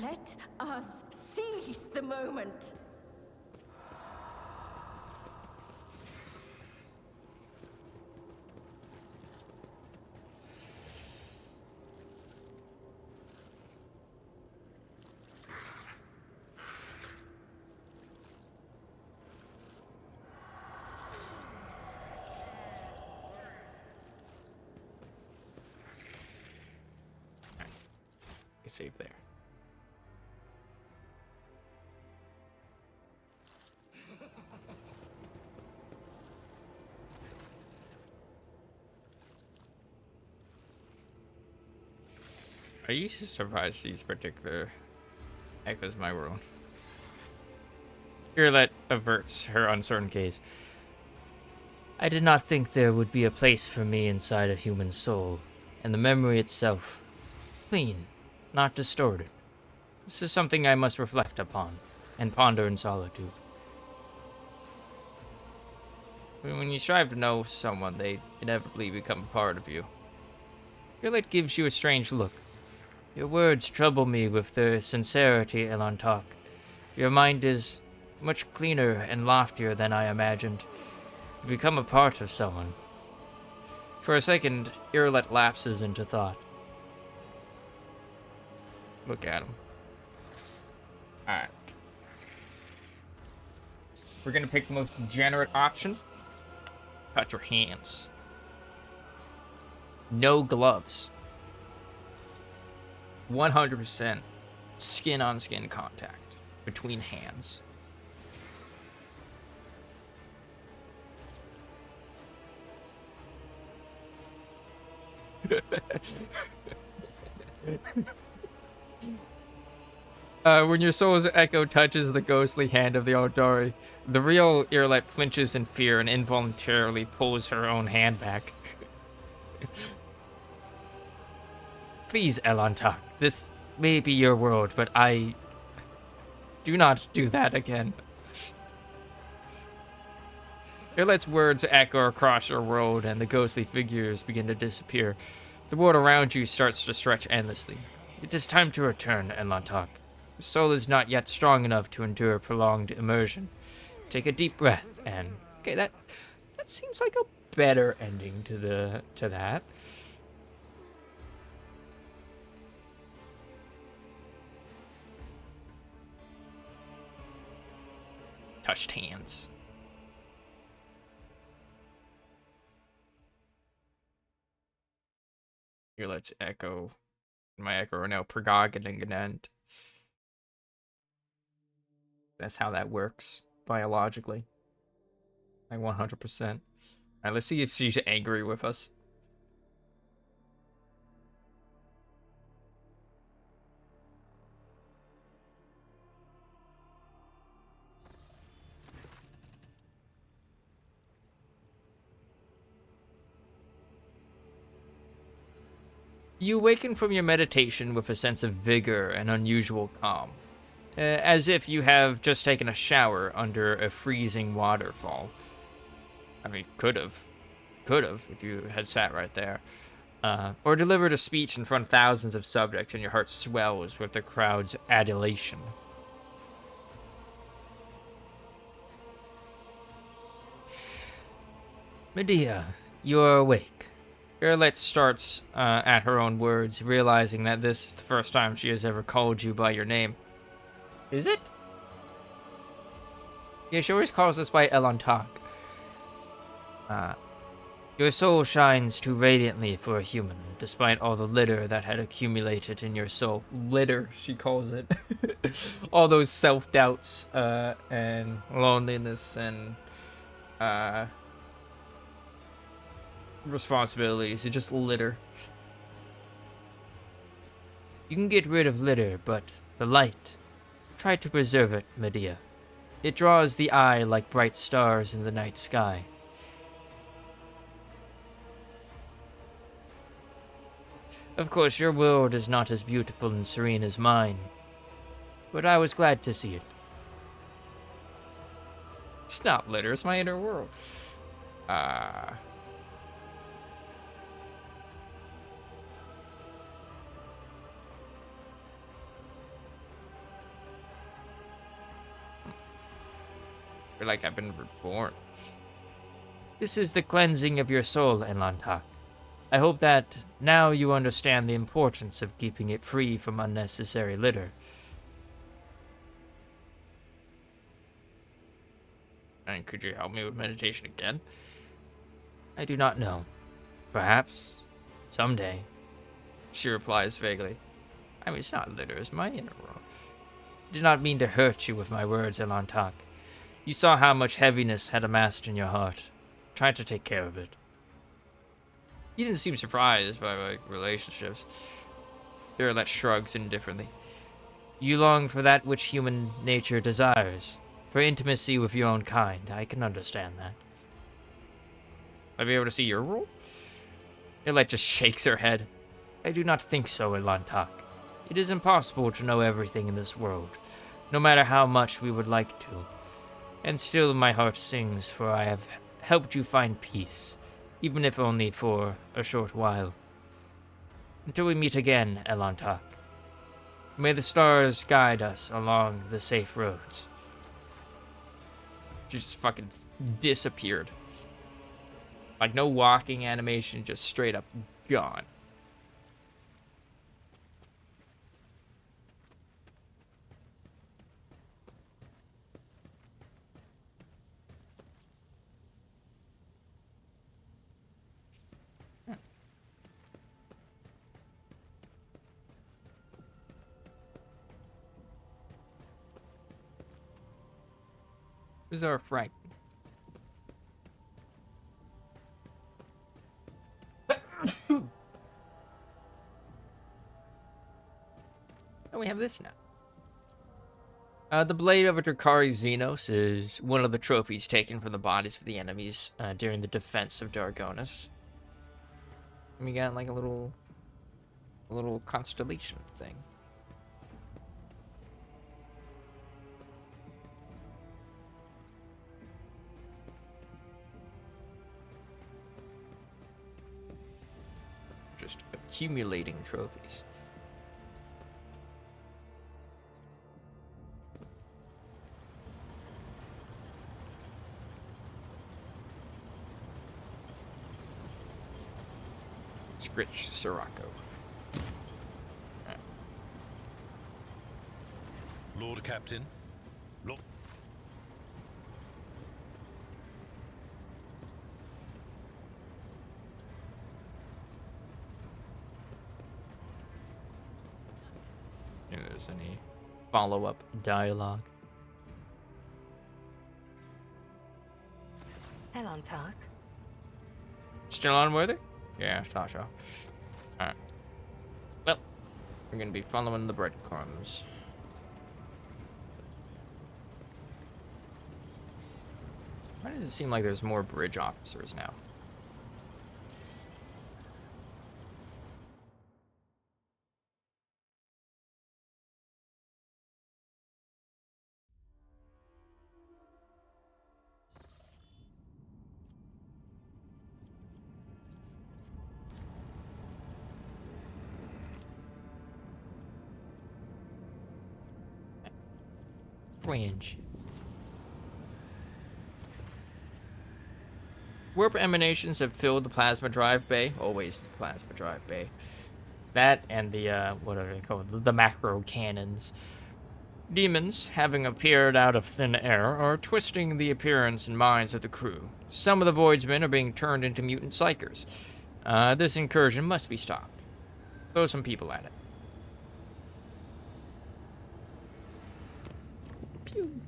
[SPEAKER 3] Let us seize the moment.
[SPEAKER 1] Save there. Are you surprised these particular echoes my world? Here that averts her uncertain gaze. I did not think there would be a place for me inside a human soul, and the memory itself, clean, not distorted. This is something I must reflect upon. and ponder in solitude. When you strive to know someone, they inevitably become a part of you. Violet gives you a strange look. Your words trouble me with their sincerity, Elantok. Your mind is much cleaner and loftier than I imagined. You become a part of someone. For a second, Irlet lapses into thought. Look at him. Alright. We're gonna pick the most degenerate option. Touch your hands. No gloves. 100% skin-on-skin contact between hands. When your soul's echo touches the ghostly hand of the Aldari, the real Irlet flinches in fear and involuntarily pulls her own hand back. Please, Elantak, this may be your world, but I... do not do that again. Irlet's words echo across your world, and the ghostly figures begin to disappear. The world around you starts to stretch endlessly. It is time to return, Elantak. Your soul is not yet strong enough to endure prolonged immersion. Take a deep breath, and... okay, that seems like a better ending to that. Touched hands. Here, let's echo. My echo are now pregoginant. That's how that works biologically. Like 100%. Alright, let's see if she's angry with us. You awaken from your meditation with a sense of vigor and unusual calm, as if you have just taken a shower under a freezing waterfall. I mean, could have, if you had sat right there, or delivered a speech in front of thousands of subjects, and your heart swells with the crowd's adulation. Medea, you are awake. Irlet starts at her own words, realizing that this is the first time she has ever called you by your name. Is it? Yeah, she always calls us by Elantak. Your soul shines too radiantly for a human, despite all the litter that had accumulated in your soul. Litter, she calls it. All those self-doubts and loneliness and responsibilities. It just litter. You can get rid of litter, but the light, try to preserve it, Medea. It draws the eye like bright stars in the night sky. Of course, your world is not as beautiful and serene as mine, but I was glad to see it. It's not litter, it's my inner world. I feel like I've been reborn. This is the cleansing of your soul, Elantak. I hope that now you understand the importance of keeping it free from unnecessary litter. And could you help me with meditation again? I do not know. Perhaps. Someday. She replies vaguely. I mean, it's not litter, it's my inner world. I did not mean to hurt you with my words, Elantak. You saw how much heaviness had amassed in your heart. Try to take care of it. You didn't seem surprised by my relationships. Irlet shrugs indifferently. You long for that which human nature desires. For intimacy with your own kind. I can understand that. I'll be able to see your world? Irlet just shakes her head. I do not think so, Elantak. It is impossible to know everything in this world. no matter how much we would like to. And still my heart sings, for I have helped you find peace, even if only for a short while. Until we meet again, Elantak. May the stars guide us along the safe roads. Just fucking disappeared. Like, no walking animation, just straight up gone. Who's our Frank? And we have this now. The blade of a Drakari Xenos is one of the trophies taken from the bodies of the enemies during the defense of Dargonis. And we got like a little constellation thing. Just accumulating trophies. Scritch Sirocco.
[SPEAKER 4] Lord Captain. Look.
[SPEAKER 1] If there's any follow-up dialogue.
[SPEAKER 2] Elantak.
[SPEAKER 1] Still unworthy? Yeah, Tasha. Alright. Well, we're gonna be following the breadcrumbs. Why does it seem like there's more bridge officers now? Fringe. Warp emanations have filled the plasma drive bay. Always the plasma drive bay. That and the, what are they called? The macro cannons. Demons, having appeared out of thin air, are twisting the appearance and minds of the crew. Some of the Voidsmen are being turned into mutant psychers. This incursion must be stopped. Throw some people at it. Pew.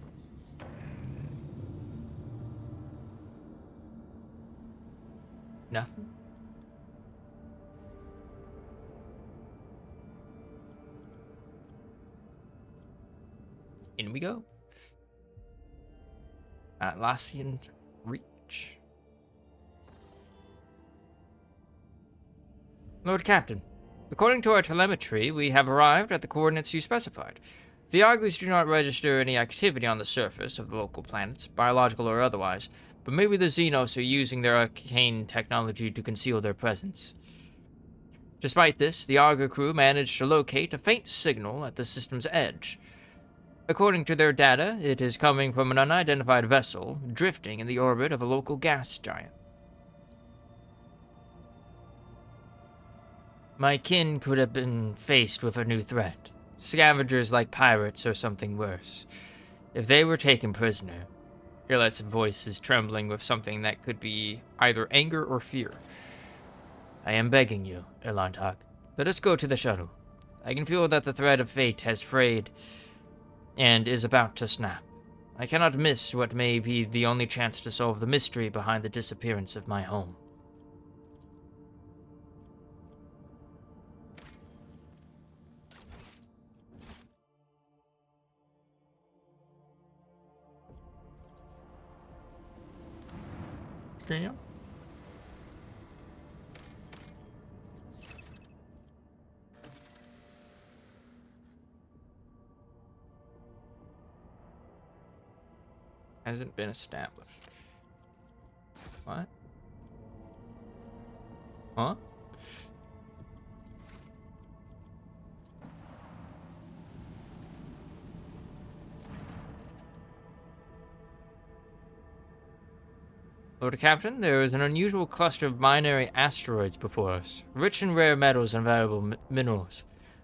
[SPEAKER 1] Nothing? In we go. Atlassian Reach. Lord Captain, according to our telemetry, we have arrived at the coordinates you specified. The Argus do not register any activity on the surface of the local planets, biological or otherwise, but maybe the Xenos are using their arcane technology to conceal their presence. Despite this, the Argo crew managed to locate a faint signal at the system's edge. According to their data, it is coming from an unidentified vessel drifting in the orbit of a local gas giant. My kin could have been faced with a new threat. Scavengers like pirates or something worse. If they were taken prisoner... Irlet's voice is trembling with something that could be either anger or fear. I am begging you, Elantak. Let us go to the shuttle. I can feel that the thread of fate has frayed and is about to snap. I cannot miss what may be the only chance to solve the mystery behind the disappearance of my home. Okay. Hasn't been established. What? Huh? Lord Captain, there is an unusual cluster of binary asteroids before us, rich in rare metals and valuable minerals.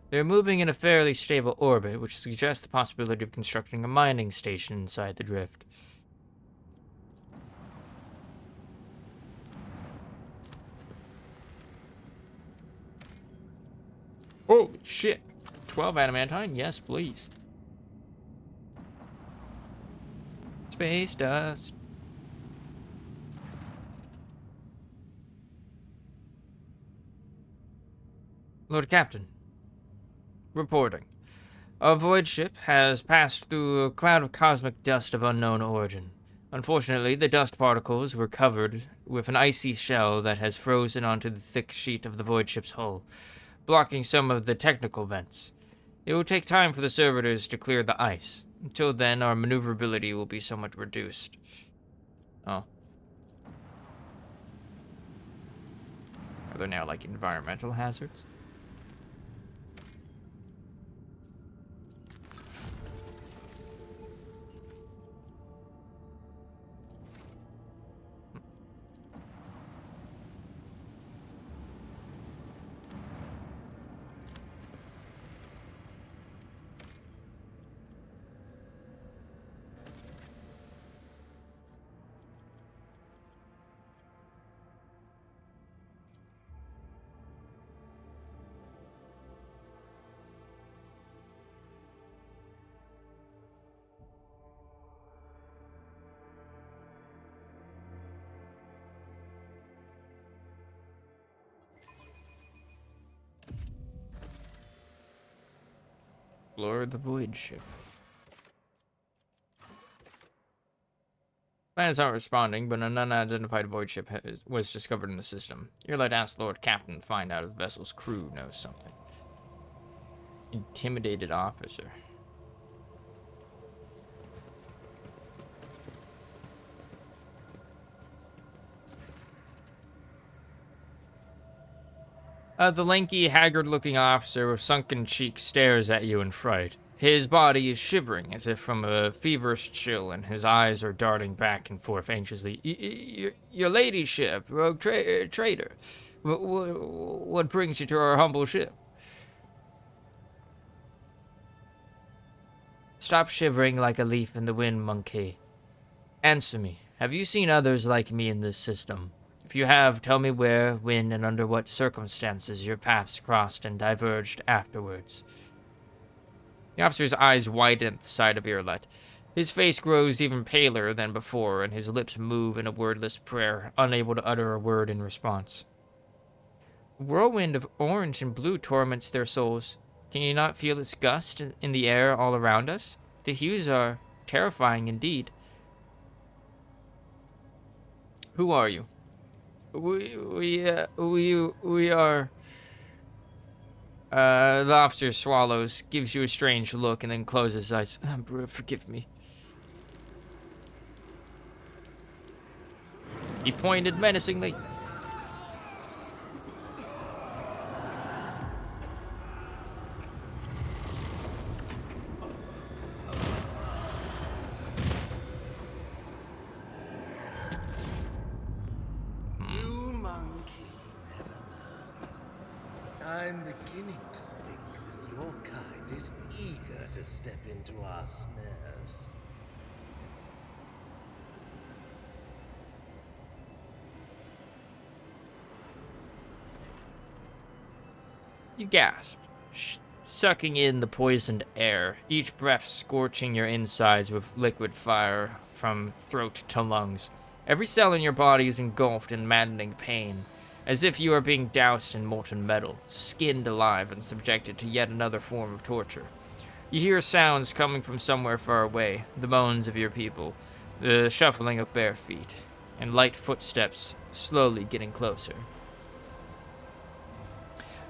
[SPEAKER 1] They are moving in a fairly stable orbit, which suggests the possibility of constructing a mining station inside the drift. Holy shit. 12 adamantine? Yes, please. Space dust. Lord Captain. Reporting. A void ship has passed through a cloud of cosmic dust of unknown origin. Unfortunately, the dust particles were covered with an icy shell that has frozen onto the thick sheet of the void ship's hull, blocking some of the technical vents. It will take time for the servitors to clear the ice. Until then, our maneuverability will be somewhat reduced. Oh. Are there now, like, environmental hazards? Explore the void ship. Plans aren't responding, but an unidentified void ship was discovered in the system. You're led to ask Lord Captain to find out if the vessel's crew knows something. Intimidated officer. The lanky, haggard-looking officer with sunken cheeks stares at you in fright. His body is shivering as if from a feverish chill, and his eyes are darting back and forth anxiously. Your ladyship, rogue traitor. What brings you to our humble ship? Stop shivering like a leaf in the wind, monkey. Answer me. Have you seen others like me in this system? If you have, tell me where, when, and under what circumstances your paths crossed and diverged afterwards. The officer's eyes widen at the sight of Irlet. His face grows even paler than before, and his lips move in a wordless prayer, unable to utter a word in response. A whirlwind of orange and blue torments their souls. Can you not feel its gust in the air all around us? The hues are terrifying indeed. Who are you? We are... The officer swallows, gives you a strange look, and then closes his eyes. Forgive me. He pointed menacingly.
[SPEAKER 5] I'm beginning to think that your kind is eager to step into our snares.
[SPEAKER 1] You gasp, sucking in the poisoned air, each breath scorching your insides with liquid fire from throat to lungs. Every cell in your body is engulfed in maddening pain, as if you are being doused in molten metal, skinned alive and subjected to yet another form of torture. You hear sounds coming from somewhere far away, the moans of your people, the shuffling of bare feet, and light footsteps slowly getting closer.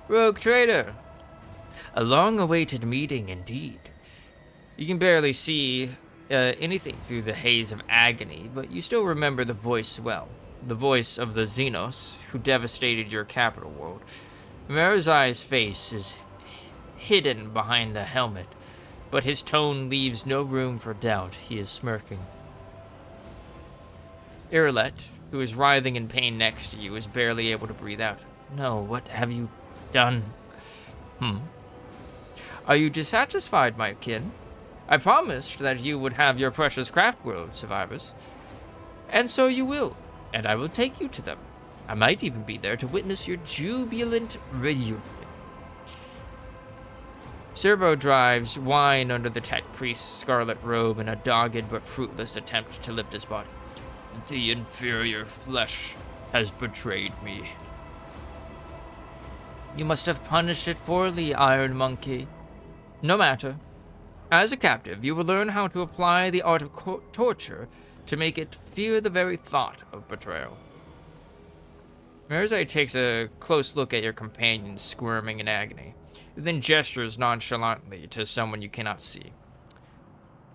[SPEAKER 1] Rogue traitor! A long-awaited meeting indeed. You can barely see anything through the haze of agony, but you still remember the voice well. The voice of the Xenos who devastated your capital world. Merzai's face is hidden behind the helmet, but his tone leaves no room for doubt. He is smirking. Irlet, who is writhing in pain next to you, is barely able to breathe out. No, what have you done? Are you dissatisfied, my kin? I promised that you would have your precious craft world survivors. And so you will, and I will take you to them. I might even be there to witness your jubilant reunion. Servo drives whine under the tech priest's scarlet robe in a dogged but fruitless attempt to lift his body. The inferior flesh has betrayed me. You must have punished it poorly, Iron Monkey. No matter. As a captive, you will learn how to apply the art of torture to make it fear the very thought of betrayal. Merzai takes a close look at your companion squirming in agony, then gestures nonchalantly to someone you cannot see.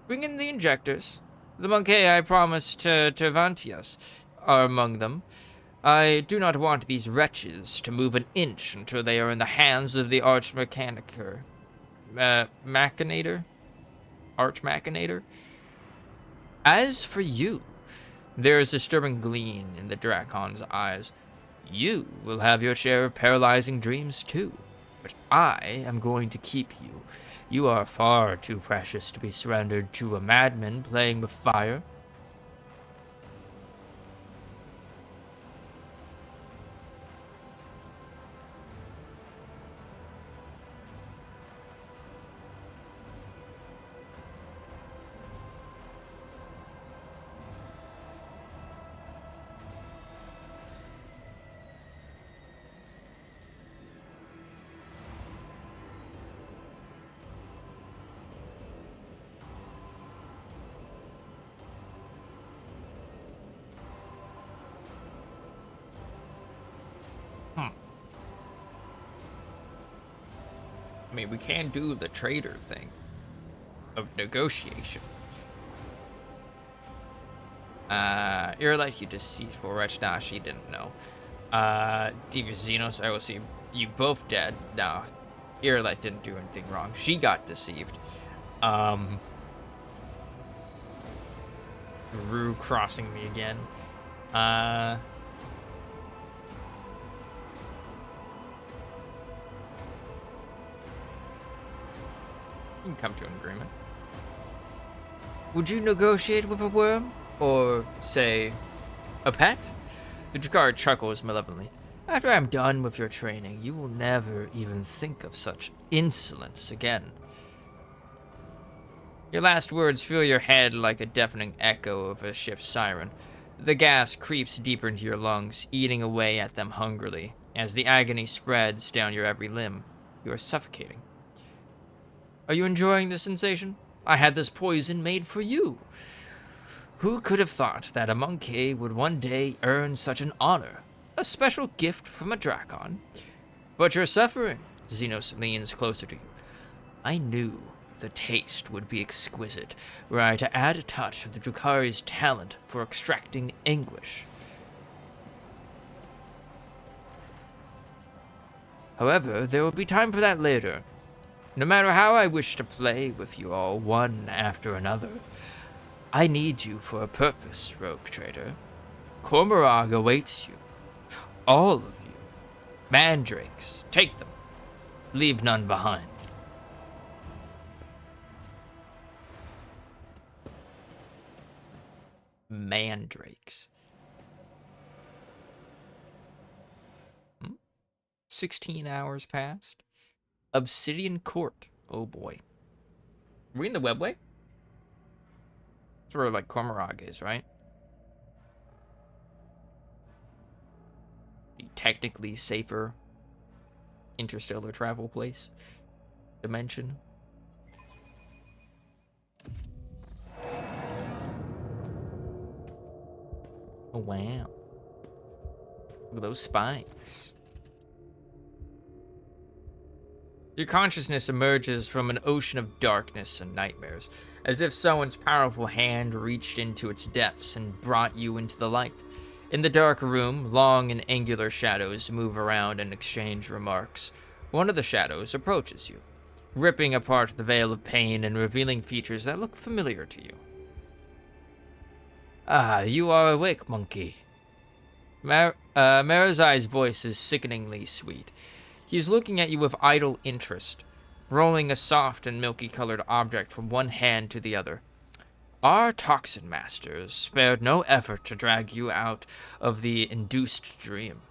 [SPEAKER 1] Bring in the injectors. The monkey I promised to Vantius are among them. I do not want these wretches to move an inch until they are in the hands of the Archmachinator. Archmachinator? As for you, there is a disturbing gleam in the Dracon's eyes. You will have your share of paralyzing dreams too, but I am going to keep you. You are far too precious to be surrendered to a madman playing with fire. I mean, we can do the trader thing of negotiation. You're like you deceitful wretch. Nah, she didn't know. Devious Xenos, I will see you both dead. No, Irlet didn't do anything wrong. She got deceived. Rue crossing me again. You can come to an agreement. Would you negotiate with a worm? Or, say, a pet? The Drakkar chuckles malevolently. After I'm done with your training, you will never even think of such insolence again. Your last words fill your head like a deafening echo of a ship's siren. The gas creeps deeper into your lungs, eating away at them hungrily. As the agony spreads down your every limb, you are suffocating. Are you enjoying the sensation? I had this poison made for you. Who could have thought that a monkey would one day earn such an honor? A special gift from a Drakon. But you're suffering. Xenos leans closer to you. I knew the taste would be exquisite were I to add a touch of the Drukhari's talent for extracting anguish. However, there will be time for that later. No matter how I wish to play with you all one after another, I need you for a purpose, rogue trader. Cormorag awaits you. All of you. Mandrakes, take them. Leave none behind. Mandrakes. 16 hours passed. Obsidian Court. Oh boy. Are we in the webway? That's where like Cormorag is, right? The technically safer interstellar travel place. Dimension. Oh wow. Look at those spikes. Your consciousness emerges from an ocean of darkness and nightmares, as if someone's powerful hand reached into its depths and brought you into the light. In the dark room, long and angular shadows move around and exchange remarks. One of the shadows approaches you, ripping apart the veil of pain and revealing features that look familiar to you. Ah, you are awake, monkey. Marazai's voice is sickeningly sweet. He's looking at you with idle interest, rolling a soft and milky-colored object from one hand to the other. Our toxin masters spared no effort to drag you out of the induced dream.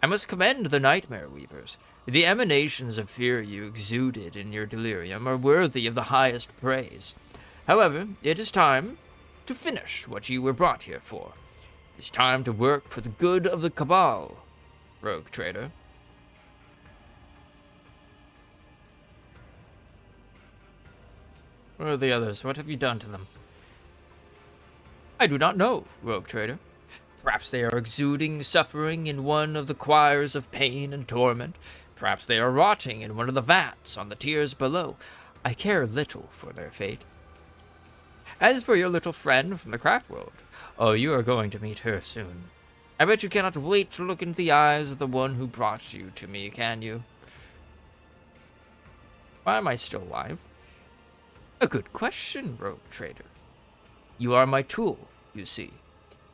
[SPEAKER 1] I must commend the Nightmare Weavers. The emanations of fear you exuded in your delirium are worthy of the highest praise. However, it is time to finish what you were brought here for. It's time to work for the good of the Cabal, rogue trader. Where are the others? What have you done to them? I do not know, rogue trader. Perhaps they are exuding suffering in one of the choirs of pain and torment. Perhaps they are rotting in one of the vats on the tiers below. I care little for their fate. As for your little friend from the craft world, oh, you are going to meet her soon. I bet you cannot wait to look into the eyes of the one who brought you to me, can you? Why am I still alive? A good question, rogue trader. You are my tool, you see.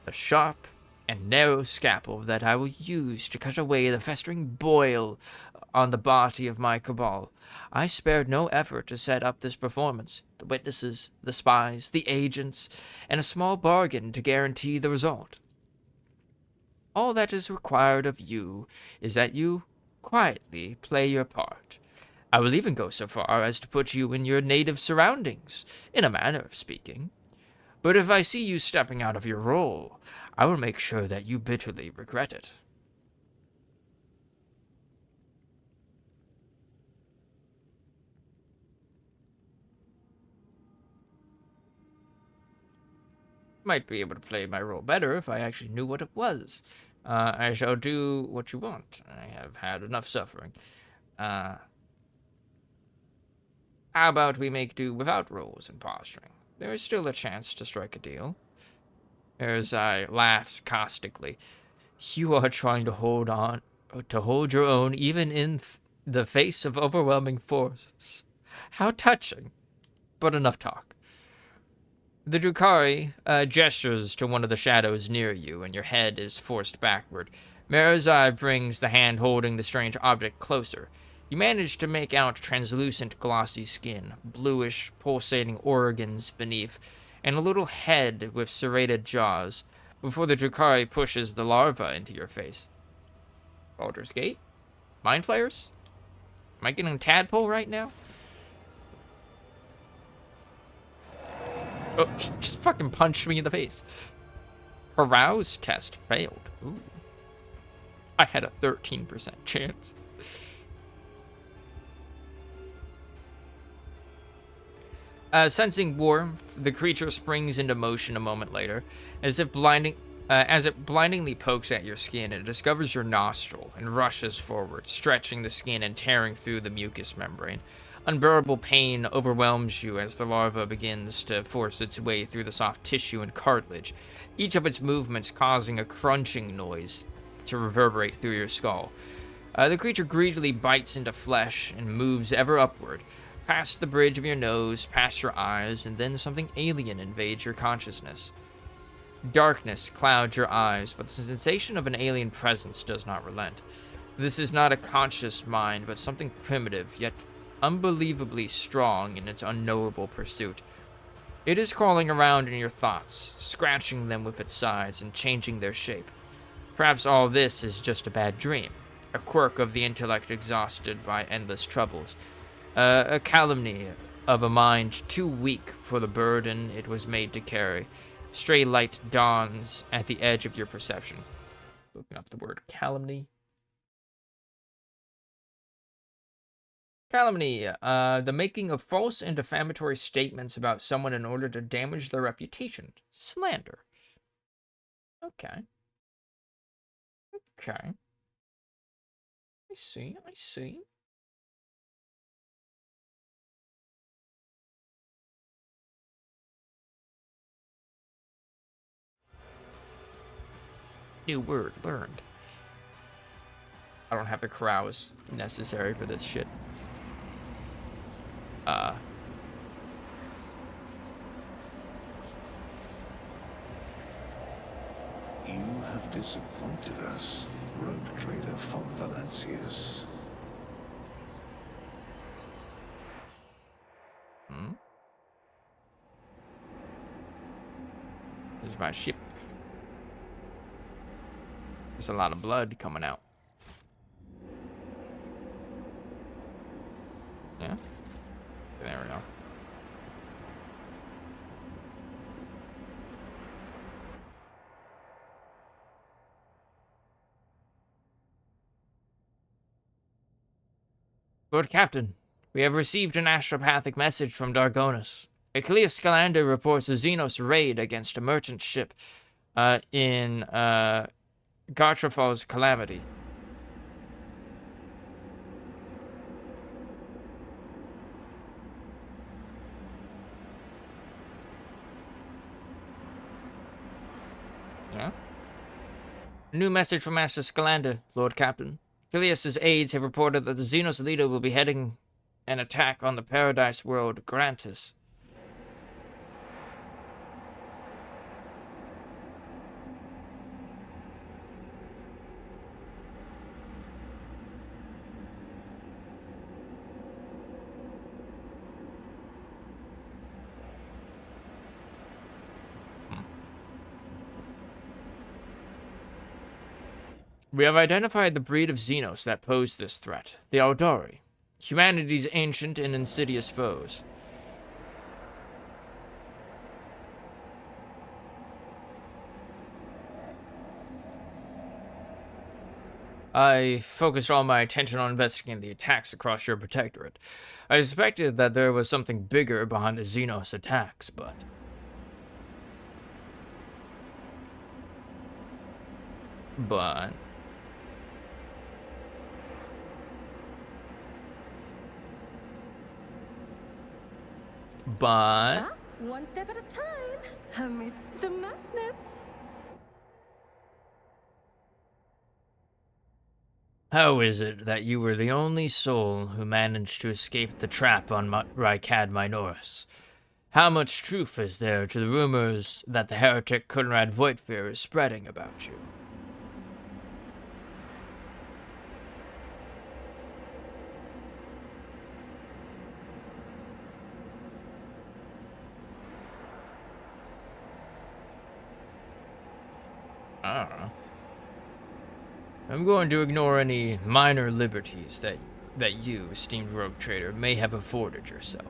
[SPEAKER 1] A sharp and narrow scalpel that I will use to cut away the festering boil on the body of my cabal. I spared no effort to set up this performance. The witnesses, the spies, the agents, and a small bargain to guarantee the result. All that is required of you is that you quietly play your part. I will even go so far as to put you in your native surroundings, in a manner of speaking. But if I see you stepping out of your role, I will make sure that you bitterly regret it. Might be able to play my role better if I actually knew what it was. I shall do what you want. I have had enough suffering. How about we make do without roles and posturing? There is still a chance to strike a deal. Erzai laughs caustically. You are trying to hold your own even in the face of overwhelming force. How touching. But enough talk. The Drukhari gestures to one of the shadows near you, and your head is forced backward. Marazai brings the hand holding the strange object closer. You manage to make out translucent, glossy skin, bluish, pulsating organs beneath, and a little head with serrated jaws, before the Drukhari pushes the larva into your face. Baldur's Gate? Mind flayers? Am I getting tadpole right now? Oh, just fucking punched me in the face. Arouse test failed. Ooh. I had a 13% chance. Sensing warmth, the creature springs into motion a moment later, as it blindingly pokes at your skin. It discovers your nostril and rushes forward, stretching the skin and tearing through the mucous membrane. Unbearable pain overwhelms you as the larva begins to force its way through the soft tissue and cartilage, each of its movements causing a crunching noise to reverberate through your skull. The creature greedily bites into flesh and moves ever upward, past the bridge of your nose, past your eyes, and then something alien invades your consciousness. Darkness clouds your eyes, but the sensation of an alien presence does not relent. This is not a conscious mind, but something primitive, yet unbelievably strong in its unknowable pursuit. It is crawling around in your thoughts, scratching them with its sides and changing their shape. Perhaps all this is just a bad dream, a quirk of the intellect exhausted by endless troubles, a calumny of a mind too weak for the burden it was made to carry. Stray light dawns at the edge of your perception. Looking up the word calumny. Calumny, the making of false and defamatory statements about someone in order to damage their reputation. Slander. Okay. Okay. I see. New word learned. I don't have the carouse necessary for this shit.
[SPEAKER 6] You have disappointed us, rogue trader von Valancius.
[SPEAKER 1] This is my ship. There's a lot of blood coming out. Yeah. There we go. Lord Captain, we have received an astropathic message from Dargonus. Achilles Scalander reports a Xenos raid against a merchant ship in Gartrafal's Calamity. Yeah? A new message from Master Scalander, Lord Captain. Achilles' aides have reported that the Xenos leader will be heading an attack on the paradise world Grantis. We have identified the breed of Xenos that pose this threat, the Aldari, humanity's ancient and insidious foes. I focused all my attention on investigating the attacks across your protectorate. I suspected that there was something bigger behind the Xenos attacks, but... But...
[SPEAKER 3] One step at a time, amidst the madness.
[SPEAKER 1] How is it that you were the only soul who managed to escape the trap on Rykad Minoris? How much truth is there to the rumors that the heretic Conrad Voigtfear is spreading about you? I don't know. I'm going to ignore any minor liberties that you, esteemed rogue trader, may have afforded yourself.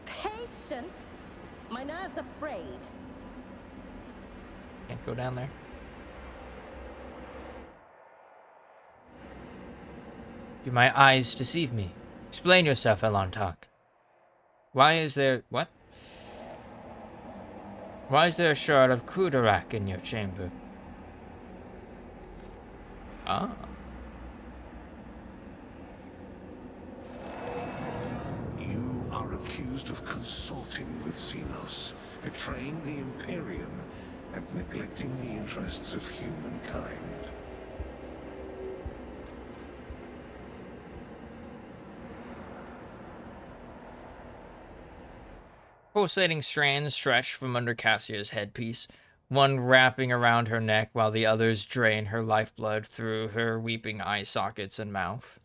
[SPEAKER 3] Patience? My nerves are frayed.
[SPEAKER 1] Can't go down there. Do my eyes deceive me? Explain yourself, Elantak. Why is there... what? Why is there a shard of Kudarak in your chamber? Ah.
[SPEAKER 6] You are accused of consorting with Xenos, betraying the Imperium, and neglecting the interests of humankind.
[SPEAKER 1] Pulsating strands stretch from under Cassia's headpiece, one wrapping around her neck while the others drain her lifeblood through her weeping eye sockets and mouth.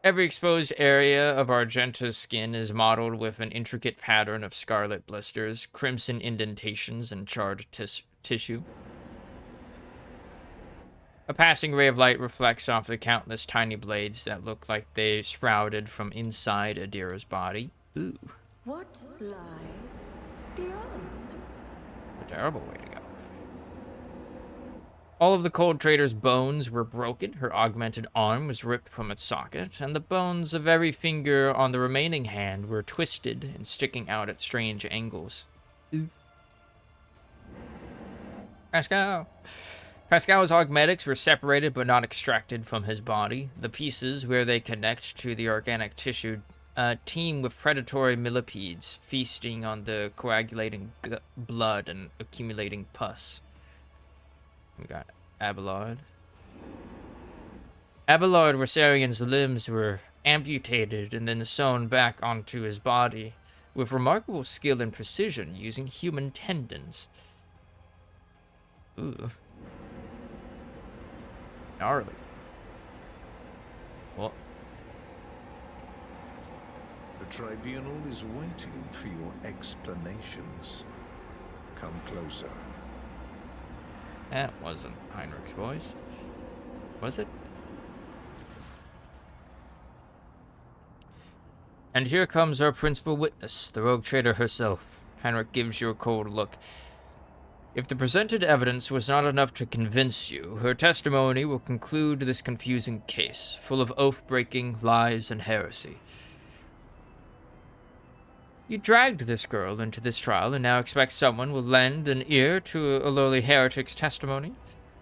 [SPEAKER 1] Every exposed area of Argenta's skin is mottled with an intricate pattern of scarlet blisters, crimson indentations, and charred tissue. A passing ray of light reflects off the countless tiny blades that look like they sprouted from inside Adira's body. Ooh.
[SPEAKER 3] What lies beyond?
[SPEAKER 1] A terrible way to go. All of the cold trader's bones were broken, her augmented arm was ripped from its socket, and the bones of every finger on the remaining hand were twisted and sticking out at strange angles. Oof. Let's go. Pascal's augmetics were separated but not extracted from his body. The pieces, where they connect to the organic tissue, teem with predatory millipedes, feasting on the coagulating blood and accumulating pus. We got Abelard. Abelard Rosarian's limbs were amputated and then sewn back onto his body with remarkable skill and precision using human tendons. Ooh. Gnarly. What?
[SPEAKER 6] The tribunal is waiting for your explanations. Come closer.
[SPEAKER 1] That wasn't Heinrich's voice. Was it? And here comes our principal witness, the rogue trader herself. Heinrich gives you a cold look. If the presented evidence was not enough to convince you, her testimony will conclude this confusing case, full of oath-breaking, lies, and heresy. You dragged this girl into this trial and now expect someone will lend an ear to a lowly heretic's testimony?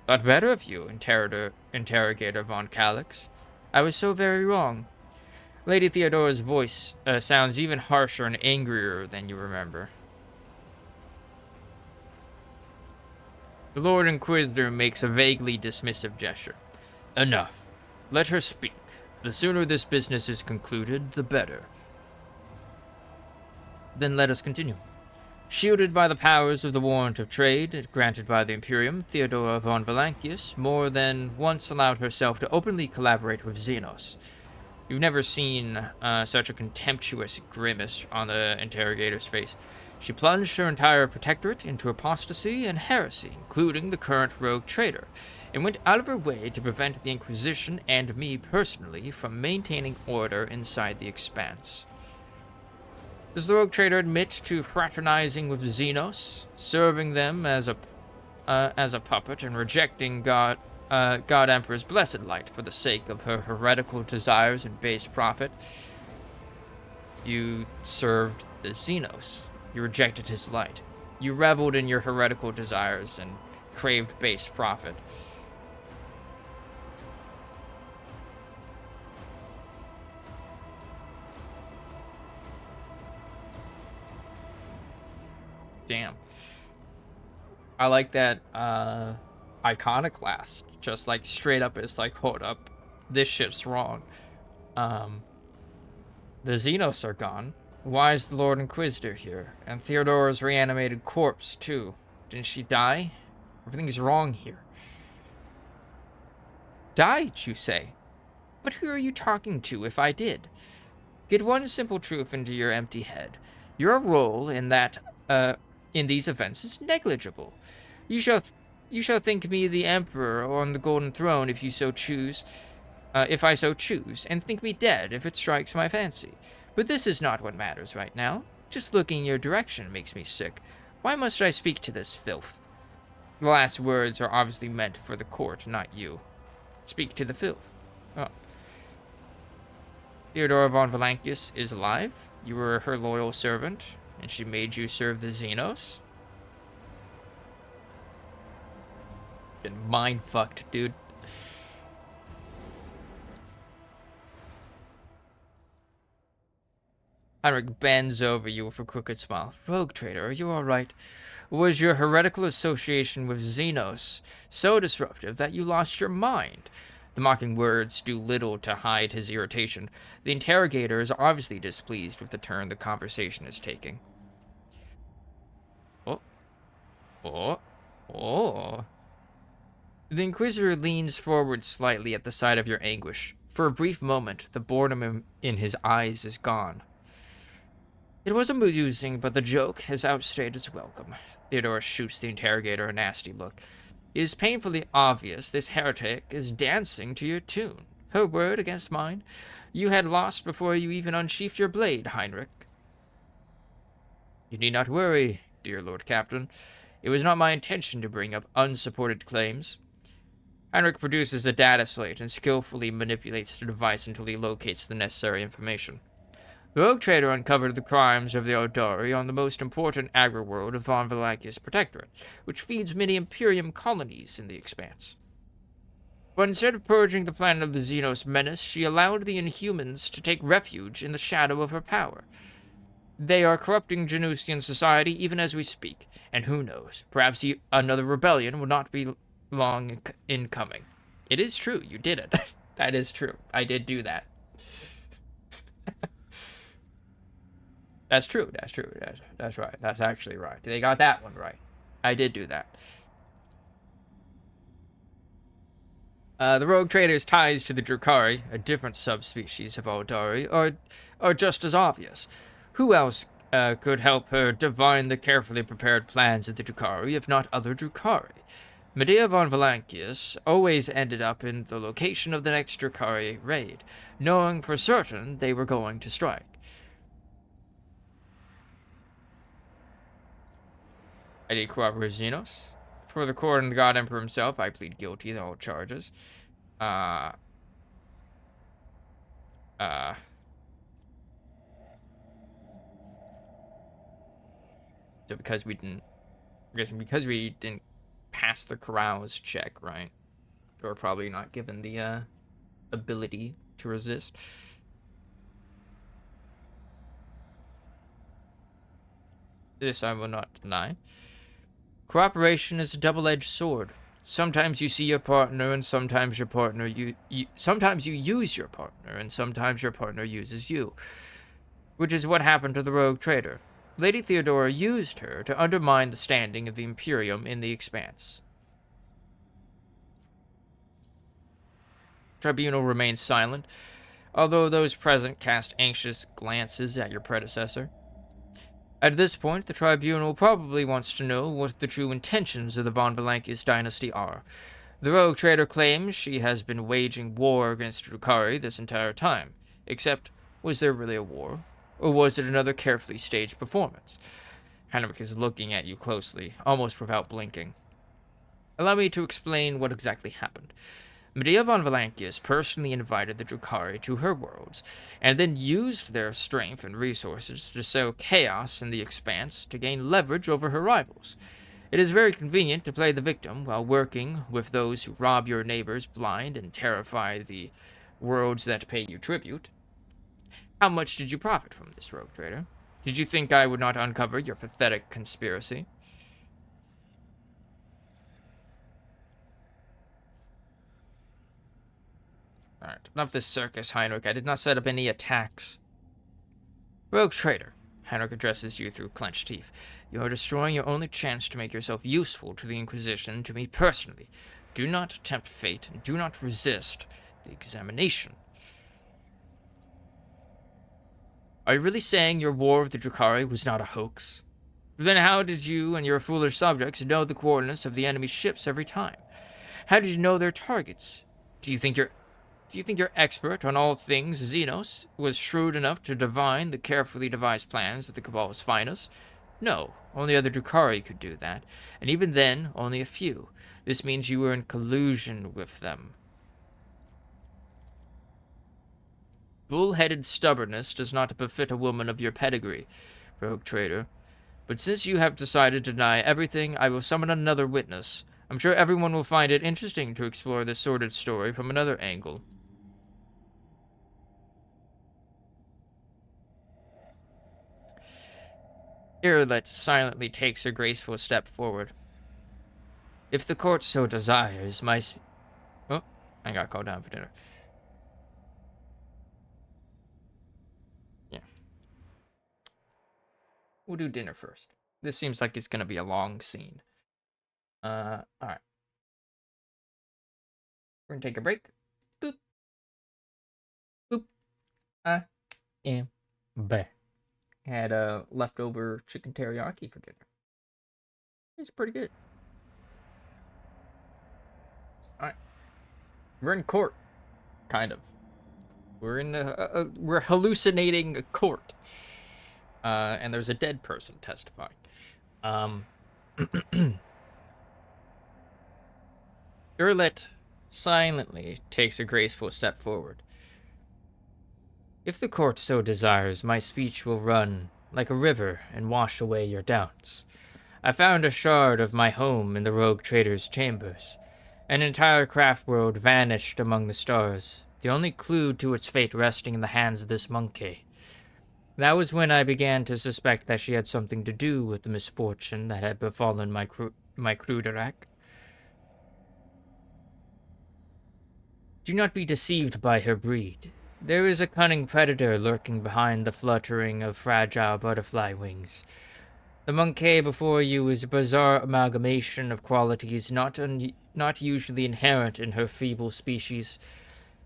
[SPEAKER 1] Thought better of you, Interrogator von Calix. I was so very wrong. Lady Theodora's voice sounds even harsher and angrier than you remember. The Lord Inquisitor makes a vaguely dismissive gesture. Enough. Let her speak. The sooner this business is concluded, the better. Then let us continue. Shielded by the powers of the warrant of trade granted by the Imperium, Theodora von Valancius more than once allowed herself to openly collaborate with Xenos. You've never seen such a contemptuous grimace on the interrogator's face. She plunged her entire protectorate into apostasy and heresy, including the current rogue trader, and went out of her way to prevent the Inquisition and me personally from maintaining order inside the Expanse. Does the rogue trader admit to fraternizing with Xenos, serving them as a puppet, and rejecting God Emperor's blessed light for the sake of her heretical desires and base profit? You served the Xenos. You rejected his light. You reveled in your heretical desires and craved base profit. Damn. I like that iconoclast. Just like straight up is like, hold up, this shit's wrong. The Xenos are gone. Why is the Lord Inquisitor here? And Theodora's reanimated corpse, too. Didn't she die? Everything's wrong here. Died, you say? But who are you talking to if I did? Get one simple truth into your empty head. Your role in these events is negligible. You shall think me the Emperor on the Golden Throne if you so choose, if I so choose, and think me dead if it strikes my fancy. But this is not what matters right now. Just looking your direction makes me sick. Why must I speak to this filth? The last words are obviously meant for the court, not you. Speak to the filth. Oh. Theodora von Valancius is alive. You were her loyal servant, and she made you serve the Xenos? Been mind-fucked, dude. Heinrich bends over you with a crooked smile. Rogue trader, are you all right? Was your heretical association with Xenos so disruptive that you lost your mind? The mocking words do little to hide his irritation. The interrogator is obviously displeased with the turn the conversation is taking. Oh. The Inquisitor leans forward slightly at the sight of your anguish. For a brief moment, the boredom in his eyes is gone. It was amusing, but the joke has outstayed its welcome. Theodora shoots the interrogator a nasty look. It is painfully obvious this heretic is dancing to your tune. Her word against mine. You had lost before you even unsheathed your blade, Heinrich. You need not worry, dear Lord Captain. It was not my intention to bring up unsupported claims. Heinrich produces a data slate and skillfully manipulates the device until he locates the necessary information. The rogue trader uncovered the crimes of the Eldari on the most important agri-world of Von Valakia's protectorate, which feeds many Imperium colonies in the Expanse. But instead of purging the planet of the Xenos menace, she allowed the Inhumans to take refuge in the shadow of her power. They are corrupting Genusian society even as we speak, and who knows, perhaps another rebellion will not be long in coming. It is true, you did it. That is true. I did do that. That's true. That's right. That's actually right. They got that one right. I did do that. The rogue trader's ties to the Drukhari, a different subspecies of Eldari, are just as obvious. Who else could help her divine the carefully prepared plans of the Drukhari, if not other Drukhari? Medea von Valankius always ended up in the location of the next Drukhari raid, knowing for certain they were going to strike. I did cooperate with Xenos. For the court and the God Emperor himself, I plead guilty to all charges. So because we didn't, I'm guessing because we didn't pass the carouse check, right? We're probably not given the ability to resist. This I will not deny. Cooperation is a double-edged sword. Sometimes you see your partner, and sometimes your partner sometimes you use your partner, and sometimes your partner uses you. Which is what happened to the rogue trader. Lady Theodora used her to undermine the standing of the Imperium in the Expanse. Tribunal remained silent, although those present cast anxious glances at your predecessor. At this point, the Tribunal probably wants to know what the true intentions of the Von Valankius dynasty are. The rogue trader claims she has been waging war against Drukhari this entire time. Except, was there really a war? Or was it another carefully staged performance? Henrik is looking at you closely, almost without blinking. Allow me to explain what exactly happened. Medea von Valankius personally invited the Drukhari to her worlds, and then used their strength and resources to sow chaos in the Expanse to gain leverage over her rivals. It is very convenient to play the victim while working with those who rob your neighbors blind and terrify the worlds that pay you tribute. How much did you profit from this, rogue trader? Did you think I would not uncover your pathetic conspiracy? Alright, enough this circus, Heinrich. I did not set up any attacks. Rogue trader, Heinrich addresses you through clenched teeth. You are destroying your only chance to make yourself useful to the Inquisition, to me personally. Do not tempt fate, and do not resist the examination. Are you really saying your war with the Drukhari was not a hoax? Then how did you and your foolish subjects know the coordinates of the enemy's ships every time? How did you know their targets? Do you think your expert on all things Xenos was shrewd enough to divine the carefully devised plans of the Cabal's finest? No, only other Drukhari could do that, and even then, only a few. This means you were in collusion with them. Bull-headed stubbornness does not befit a woman of your pedigree, rogue trader. But since you have decided to deny everything, I will summon another witness. I'm sure everyone will find it interesting to explore this sordid story from another angle. Irlet silently takes a graceful step forward. If the court so desires, Oh, I got called down for dinner. Yeah. We'll do dinner first. This seems like it's gonna be a long scene. Alright. We're gonna take a break. Boop. Boop. I am back. Had leftover chicken teriyaki for dinner. It's pretty good. Alright. We're in court. Kind of. We're in we're hallucinating a court. And there's a dead person testifying. Irlet silently takes a graceful step forward. If the court so desires, my speech will run like a river and wash away your doubts. I found a shard of my home in the rogue trader's chambers. An entire craft world vanished among the stars, the only clue to its fate resting in the hands of this monkey. That was when I began to suspect that she had something to do with the misfortune that had befallen my Kruderak. Do not be deceived by her breed. There is a cunning predator lurking behind the fluttering of fragile butterfly wings. The monkey before you is a bizarre amalgamation of qualities not usually inherent in her feeble species.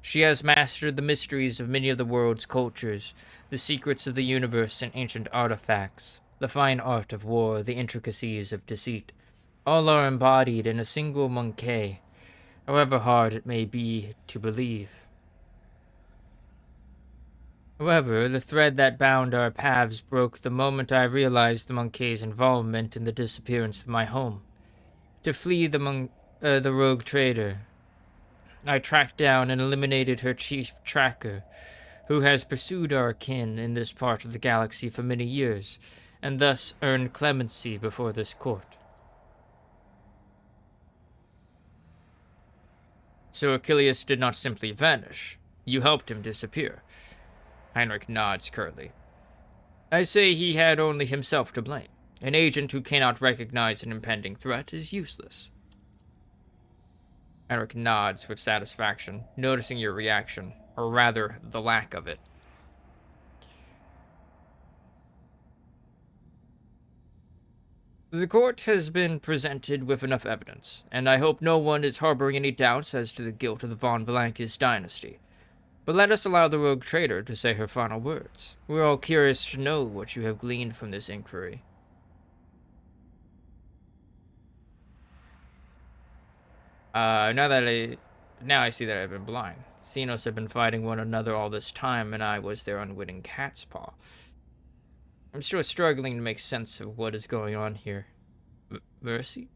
[SPEAKER 1] She has mastered the mysteries of many of the world's cultures, the secrets of the universe and ancient artifacts, the fine art of war, the intricacies of deceit. All are embodied in a single monkey, however hard it may be to believe. However, the thread that bound our paths broke the moment I realized the monkey's involvement in the disappearance of my home. To flee the rogue trader, I tracked down and eliminated her chief tracker, who has pursued our kin in this part of the galaxy for many years, and thus earned clemency before this court. So Achilles did not simply vanish. You helped him disappear. Heinrich nods curtly. I say he had only himself to blame. An agent who cannot recognize an impending threat is useless. Heinrich nods with satisfaction, noticing your reaction, or rather, the lack of it. The court has been presented with enough evidence, and I hope no one is harboring any doubts as to the guilt of the von Valankis dynasty. But let us allow the rogue trader to say her final words. We're all curious to know what you have gleaned from this inquiry. Now I see that I've been blind. Xenos have been fighting one another all this time, and I was their unwitting cat's paw. I'm still struggling to make sense of what is going on here. Mercy?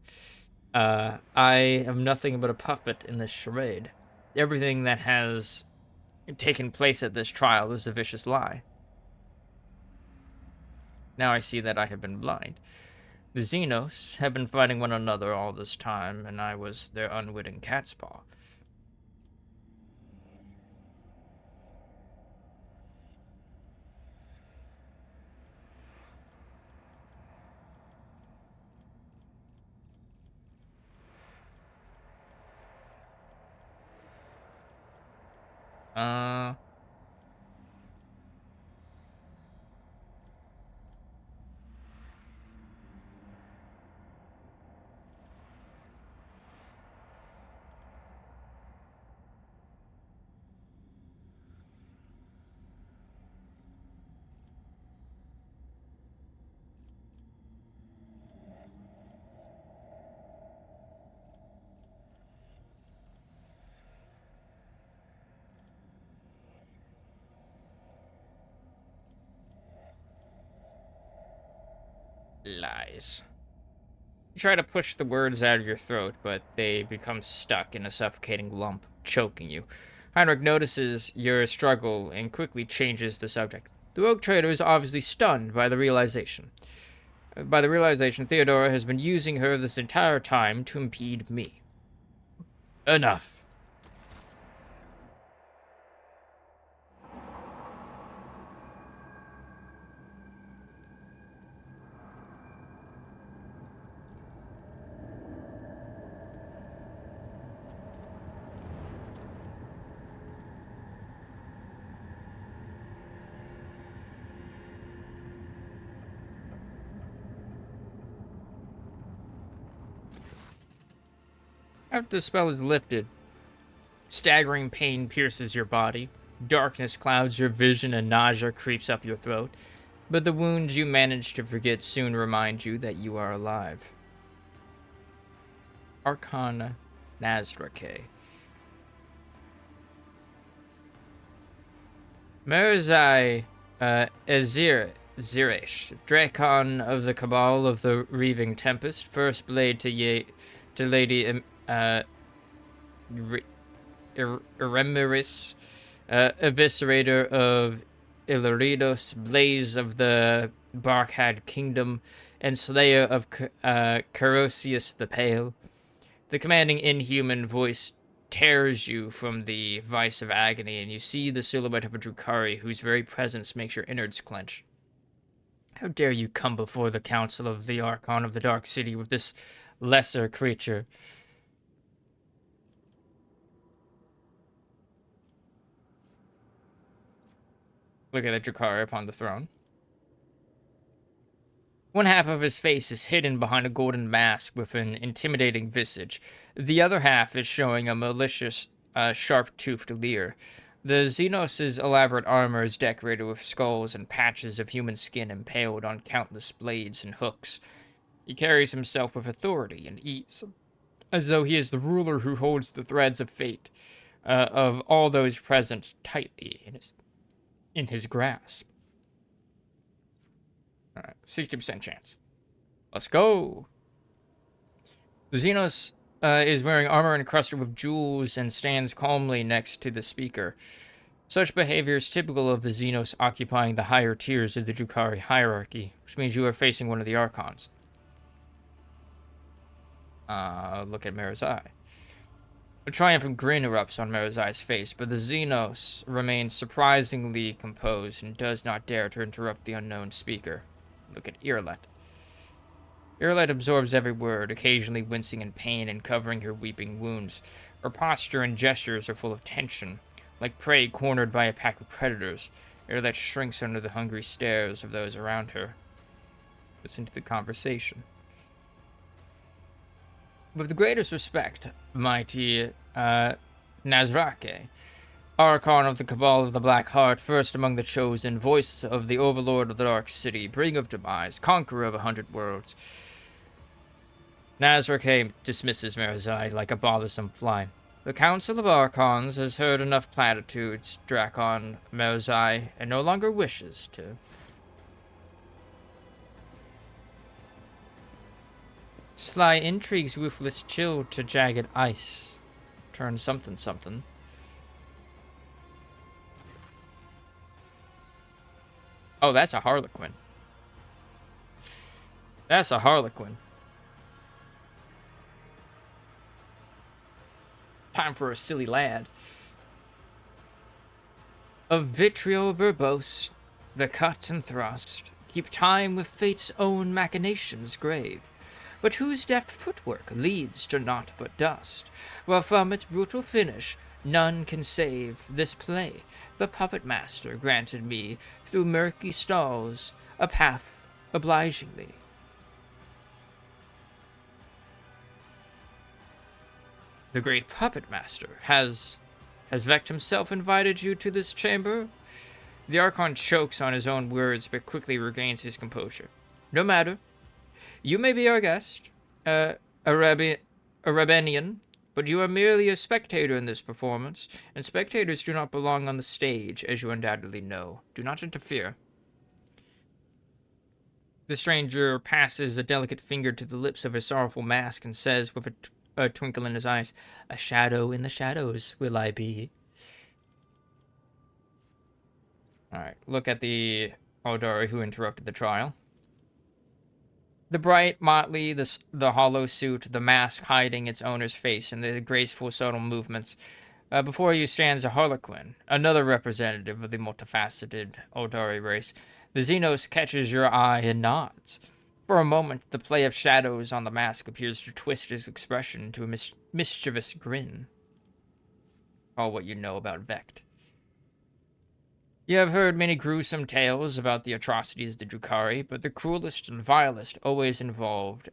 [SPEAKER 1] I am nothing but a puppet in this charade. Everything that has taken place at this trial is a vicious lie. Now I see that I have been blind. The Xenos have been fighting one another all this time, and I was their unwitting cat's paw. Lies. You try to push the words out of your throat, but they become stuck in a suffocating lump, choking you. Heinrich notices your struggle and quickly changes the subject. The rogue trader is obviously stunned by the realization. Theodora has been using her this entire time to impede me. Enough. After the spell is lifted, staggering pain pierces your body, darkness clouds your vision, and nausea creeps up your throat. But the wounds you manage to forget soon remind you that you are alive. Arcana Nazdrake. Merzai Ziresh, Drakon of the Cabal of the Reaving Tempest, first blade to Lady Eremiris, Eviscerator of Illyridos, Blaze of the Barkhad Kingdom, and Slayer of Carosius the Pale. The commanding inhuman voice tears you from the vice of agony, and you see the silhouette of a Drukhari whose very presence makes your innards clench. How dare you come before the council of the Archon of the Dark City with this lesser creature? Look at the Drukhari upon the throne. One half of his face is hidden behind a golden mask with an intimidating visage. The other half is showing a malicious, sharp-toothed leer. The Xenos' elaborate armor is decorated with skulls and patches of human skin impaled on countless blades and hooks. He carries himself with authority and ease, as though he is the ruler who holds the threads of fate of all those present tightly in his grasp. Alright, 60% chance. Let's go! The Xenos is wearing armor encrusted with jewels and stands calmly next to the speaker. Such behavior is typical of the Xenos occupying the higher tiers of the Drukhari hierarchy, which means you are facing one of the Archons. Look at Marazai. A triumphant grin erupts on Marazai's face, but the Xenos remains surprisingly composed and does not dare to interrupt the unknown speaker. Look at Irlet. Irlet absorbs every word, occasionally wincing in pain and covering her weeping wounds. Her posture and gestures are full of tension, like prey cornered by a pack of predators. Irlet shrinks under the hungry stares of those around her. Listen to the conversation. With the greatest respect, mighty Nazrake, Archon of the Cabal of the Black Heart, first among the chosen, voice of the Overlord of the Dark City, bringer of demise, conqueror of 100 worlds. Nazrake dismisses Marazai like a bothersome fly. The Council of Archons has heard enough platitudes, Drakon Marazai, and no longer wishes to. Sly intrigues, ruthless chill to jagged ice. Turn something something. Oh, that's a Harlequin. That's a Harlequin. Time for a silly lad. Of vitriol verbose, the cut and thrust keep time with fate's own machinations grave. But whose deft footwork leads to naught but dust, while from its brutal finish none can save this play. The puppet master granted me, through murky stalls, a path obligingly. The great puppet master has Vect himself invited you to this chamber? The Archon chokes on his own words, but quickly regains his composure. No matter. You may be our guest, a Rebenian, but you are merely a spectator in this performance, and spectators do not belong on the stage, as you undoubtedly know. Do not interfere. The stranger passes a delicate finger to the lips of his sorrowful mask and says, with a twinkle in his eyes, "A shadow in the shadows will I be." Alright, look at the Aldari who interrupted the trial. The bright motley, the hollow suit, the mask hiding its owner's face, and the graceful, subtle movements. Before you stands a Harlequin, another representative of the multifaceted Aldari race. The Xenos catches your eye and nods. For a moment, the play of shadows on the mask appears to twist his expression into a mischievous grin. All what you know about Vect. You have heard many gruesome tales about the atrocities of the Drukhari, but the cruelest and vilest always involved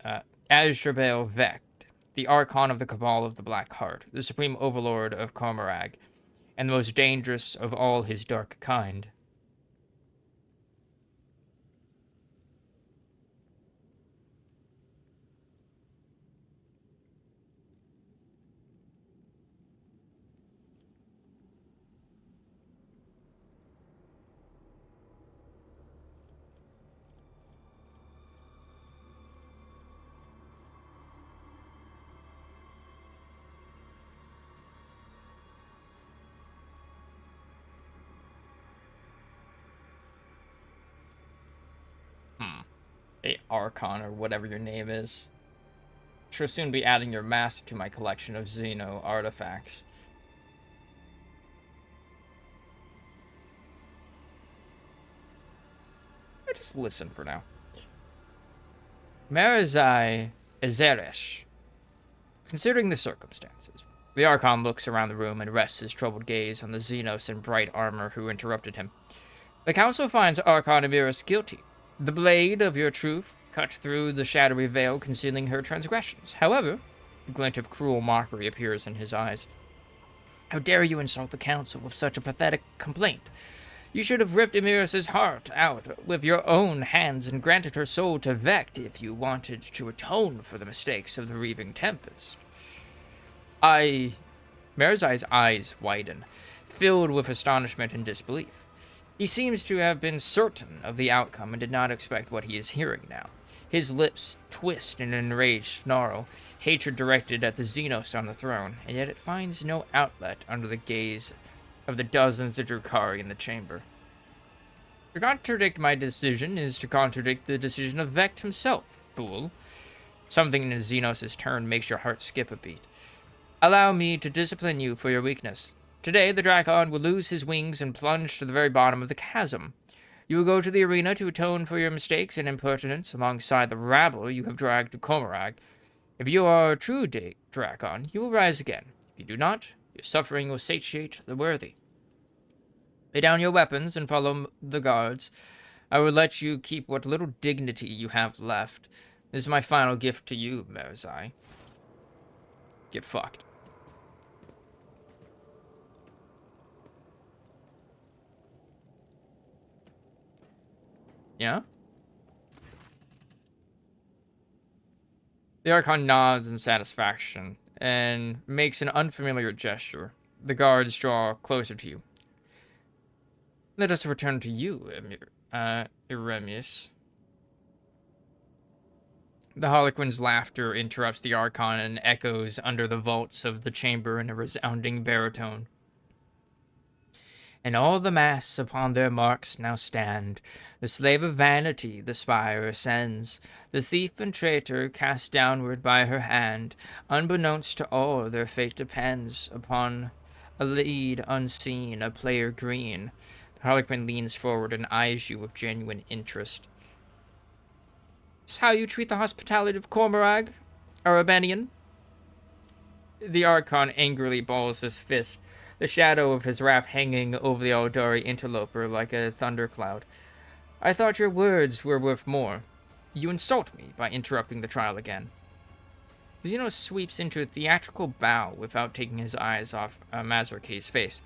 [SPEAKER 1] Azrael Vect, the Archon of the Cabal of the Black Heart, the supreme overlord of Cormorag, and the most dangerous of all his dark kind. Hey, Archon, or whatever your name is. Shall soon be adding your mask to my collection of Xeno artifacts. I just listen for now. Marazai Ezeresh. Considering the circumstances, the Archon looks around the room and rests his troubled gaze on the Xenos in bright armor who interrupted him. The council finds Archon Emiris guilty. The blade of your truth cut through the shadowy veil concealing her transgressions. However, a glint of cruel mockery appears in his eyes. How dare you insult the council with such a pathetic complaint? You should have ripped Emiris' heart out with your own hands and granted her soul to Vect if you wanted to atone for the mistakes of the Reaving Tempest. Marazai's eyes widen, filled with astonishment and disbelief. He seems to have been certain of the outcome and did not expect what he is hearing now. His lips twist in an enraged snarl, hatred directed at the Xenos on the throne, and yet it finds no outlet under the gaze of the dozens of Drukhari in the chamber. To contradict my decision is to contradict the decision of Vect himself, fool. Something in Xenos' turn makes your heart skip a beat. Allow me to discipline you for your weakness. Today, the Drakon will lose his wings and plunge to the very bottom of the chasm. You will go to the arena to atone for your mistakes and impertinence alongside the rabble you have dragged to Komarag. If you are a true Drakon, you will rise again. If you do not, your suffering will satiate the worthy. Lay down your weapons and follow the guards. I will let you keep what little dignity you have left. This is my final gift to you, Marazai. Get fucked. Yeah? The Archon nods in satisfaction and makes an unfamiliar gesture. The guards draw closer to you. Let us return to you, Eremius. The Harlequin's laughter interrupts the Archon and echoes under the vaults of the chamber in a resounding baritone. And all the masts upon their marks now stand. The slave of vanity the spire ascends. The thief and traitor cast downward by her hand. Unbeknownst to all, their fate depends upon a lead unseen, a player green. The Harlequin leans forward and eyes you with genuine interest. Is this how you treat the hospitality of Cormorag, Arabanian? The Archon angrily balls his fist, the shadow of his wrath hanging over the Aldari interloper like a thundercloud. I thought your words were worth more. You insult me by interrupting the trial again. Xeno sweeps into a theatrical bow without taking his eyes off Mazarke's face.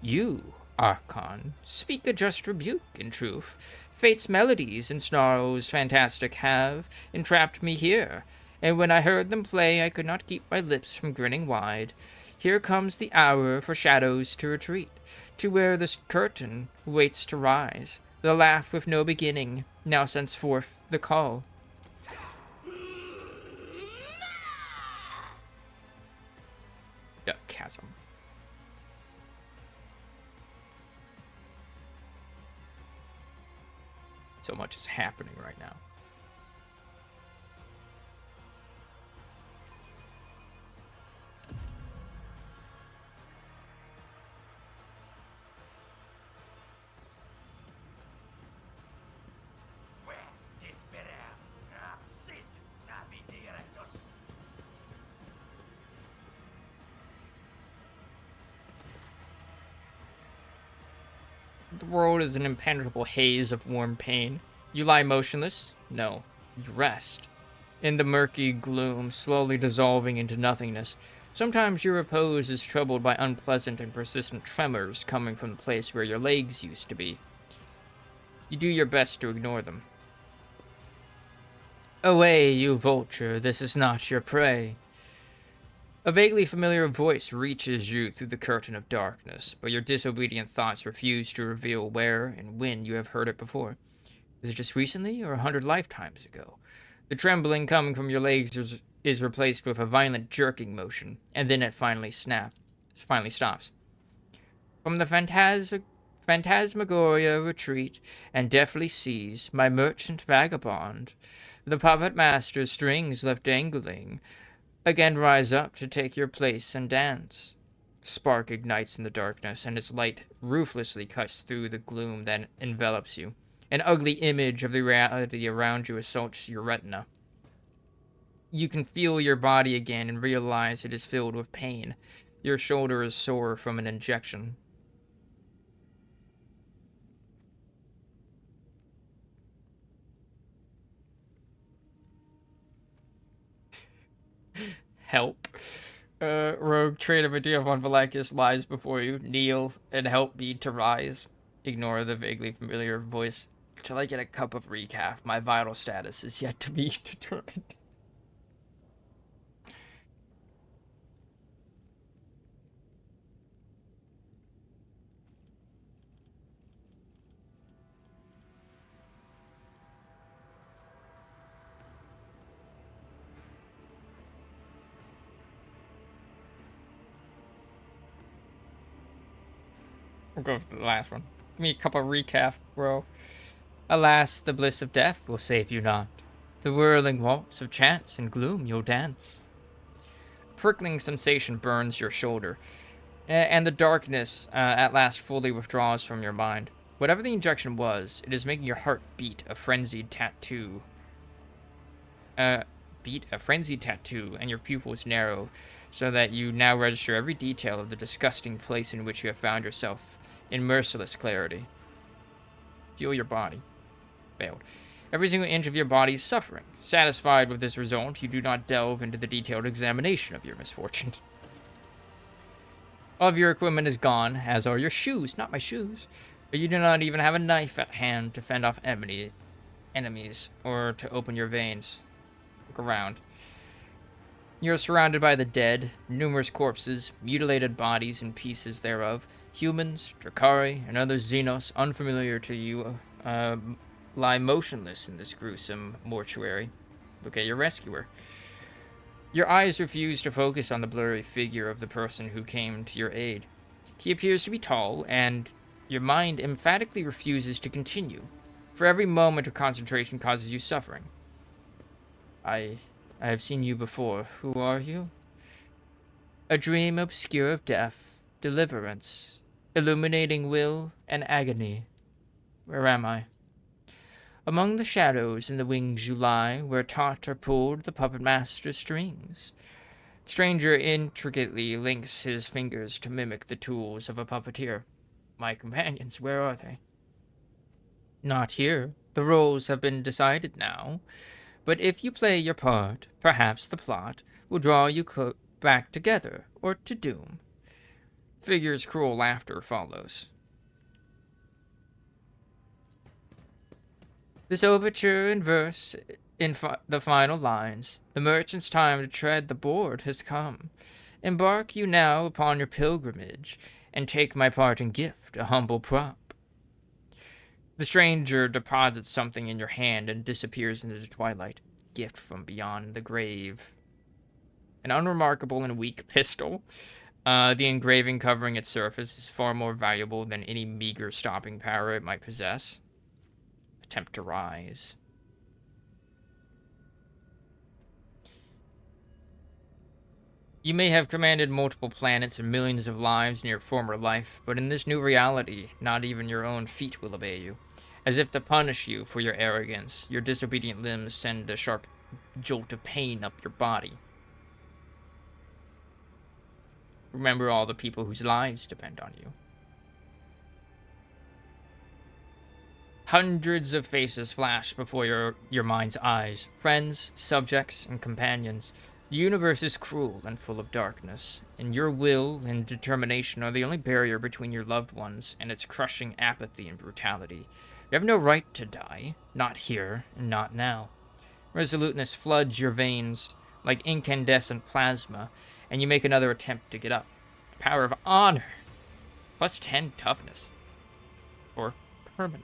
[SPEAKER 1] You, Archon, speak a just rebuke, in truth. Fate's melodies and snarls fantastic have entrapped me here, and when I heard them play I could not keep my lips from grinning wide. Here comes the hour for shadows to retreat, to where this curtain waits to rise. The laugh with no beginning now sends forth the call. The chasm. So much is happening right now. The world is an impenetrable haze of warm pain. You lie motionless? No. You rest. In the murky gloom, slowly dissolving into nothingness. Sometimes your repose is troubled by unpleasant and persistent tremors coming from the place where your legs used to be. You do your best to ignore them. Away, you vulture, this is not your prey. A vaguely familiar voice reaches you through the curtain of darkness, but your disobedient thoughts refuse to reveal where and when you have heard it before. Is it just recently, or 100 lifetimes ago? The trembling coming from your legs is replaced with a violent jerking motion, and then it finally stops. From the Phantasmagoria retreat, and deftly seize my merchant vagabond. The puppet master's strings left dangling again rise up to take your place and dance. Spark ignites in the darkness, and its light ruthlessly cuts through the gloom that envelops you. An ugly image of the reality around you assaults your retina. You can feel your body again and realize it is filled with pain. Your shoulder is sore from an injection. Help. Rogue trait of Medea von Valakis lies before you. Kneel and help me to rise. Ignore the vaguely familiar voice. Till I get a cup of recaf, my vital status is yet to be determined. We'll go for the last one. Give me a cup of recaf, bro. Alas, the bliss of death will save you not. The whirling waltz of chance and gloom you'll dance. Prickling sensation burns your shoulder, and the darkness at last fully withdraws from your mind. Whatever the injection was, it is making your heart beat a frenzied tattoo. And your pupils narrow, so that you now register every detail of the disgusting place in which you have found yourself in merciless clarity. Feel your body. Failed. Every single inch of your body is suffering. Satisfied with this result, you do not delve into the detailed examination of your misfortune. All of your equipment is gone, as are your shoes. Not my shoes. But you do not even have a knife at hand to fend off enemies, or to open your veins. Look around. You are surrounded by the dead, numerous corpses, mutilated bodies and pieces thereof. Humans, Drakari, and other Xenos unfamiliar to you lie motionless in this gruesome mortuary. Look at your rescuer. Your eyes refuse to focus on the blurry figure of the person who came to your aid. He appears to be tall, and your mind emphatically refuses to continue. For every moment of concentration causes you suffering. I have seen you before. Who are you? A dream obscure of death, deliverance, illuminating will and agony. Where am I? Among the shadows in the wings you lie, where taut are pulled the puppet master's strings. Stranger intricately links his fingers to mimic the tools of a puppeteer. My companions, where are they? Not here. The roles have been decided now. But if you play your part, perhaps the plot will draw you back together, or to doom. Figure's cruel laughter follows. This overture in verse, in the final lines, the merchant's time to tread the board has come. Embark you now upon your pilgrimage, and take my parting gift, a humble prop. The stranger deposits something in your hand and disappears into the twilight. Gift from beyond the grave. An unremarkable and weak pistol. The engraving covering its surface is far more valuable than any meager stopping power it might possess. Attempt to rise. You may have commanded multiple planets and millions of lives in your former life, but in this new reality, not even your own feet will obey you. As if to punish you for your arrogance, your disobedient limbs send a sharp jolt of pain up your body. Remember all the people whose lives depend on you. Hundreds of faces flash before your mind's eyes. Friends, subjects, and companions. The universe is cruel and full of darkness, and your will and determination are the only barrier between your loved ones and its crushing apathy and brutality. You have no right to die. Not here, and not now. Resoluteness floods your veins like incandescent plasma, and you make another attempt to get up. Power of honor. Plus 10 toughness. Or permanent.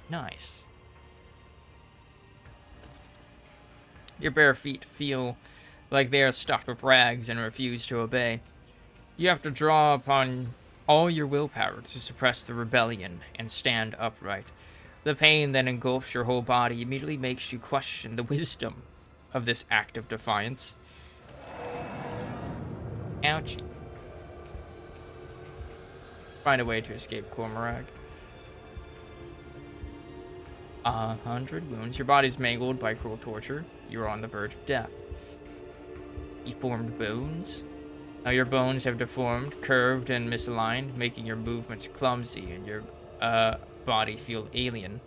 [SPEAKER 1] Nice. Your bare feet feel like they are stuffed with rags and refuse to obey. You have to draw upon all your willpower to suppress the rebellion and stand upright. The pain that engulfs your whole body immediately makes you question the wisdom of this act of defiance. Ouchie. Find a way to escape Cormorak. 100 wounds. Your body's mangled by cruel torture. You're on the verge of death. Deformed bones. Now your bones have deformed, curved, and misaligned, making your movements clumsy and your body feel alien.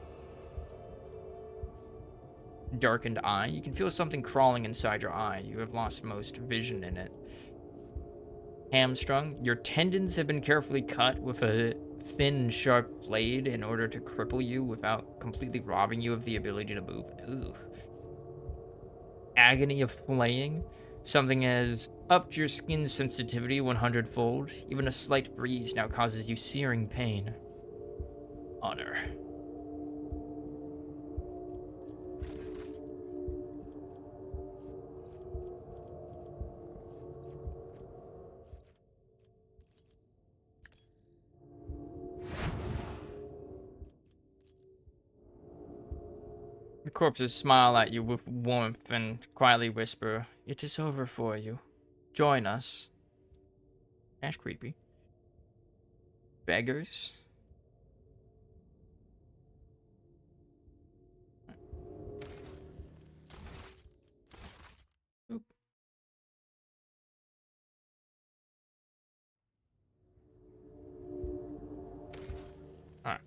[SPEAKER 1] Darkened eye. You can feel something crawling inside your eye. You have lost most vision in it. Hamstrung. Your tendons have been carefully cut with a thin, sharp blade in order to cripple you without completely robbing you of the ability to move. Ooh. Agony of flaying. Something has upped your skin sensitivity 100-fold. Even a slight breeze now causes you searing pain. Honor. The corpses smile at you with warmth and quietly whisper, "It is over for you. Join us." That's creepy. Beggars. Oop. Alright.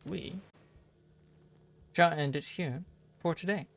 [SPEAKER 1] We shall end it here for today.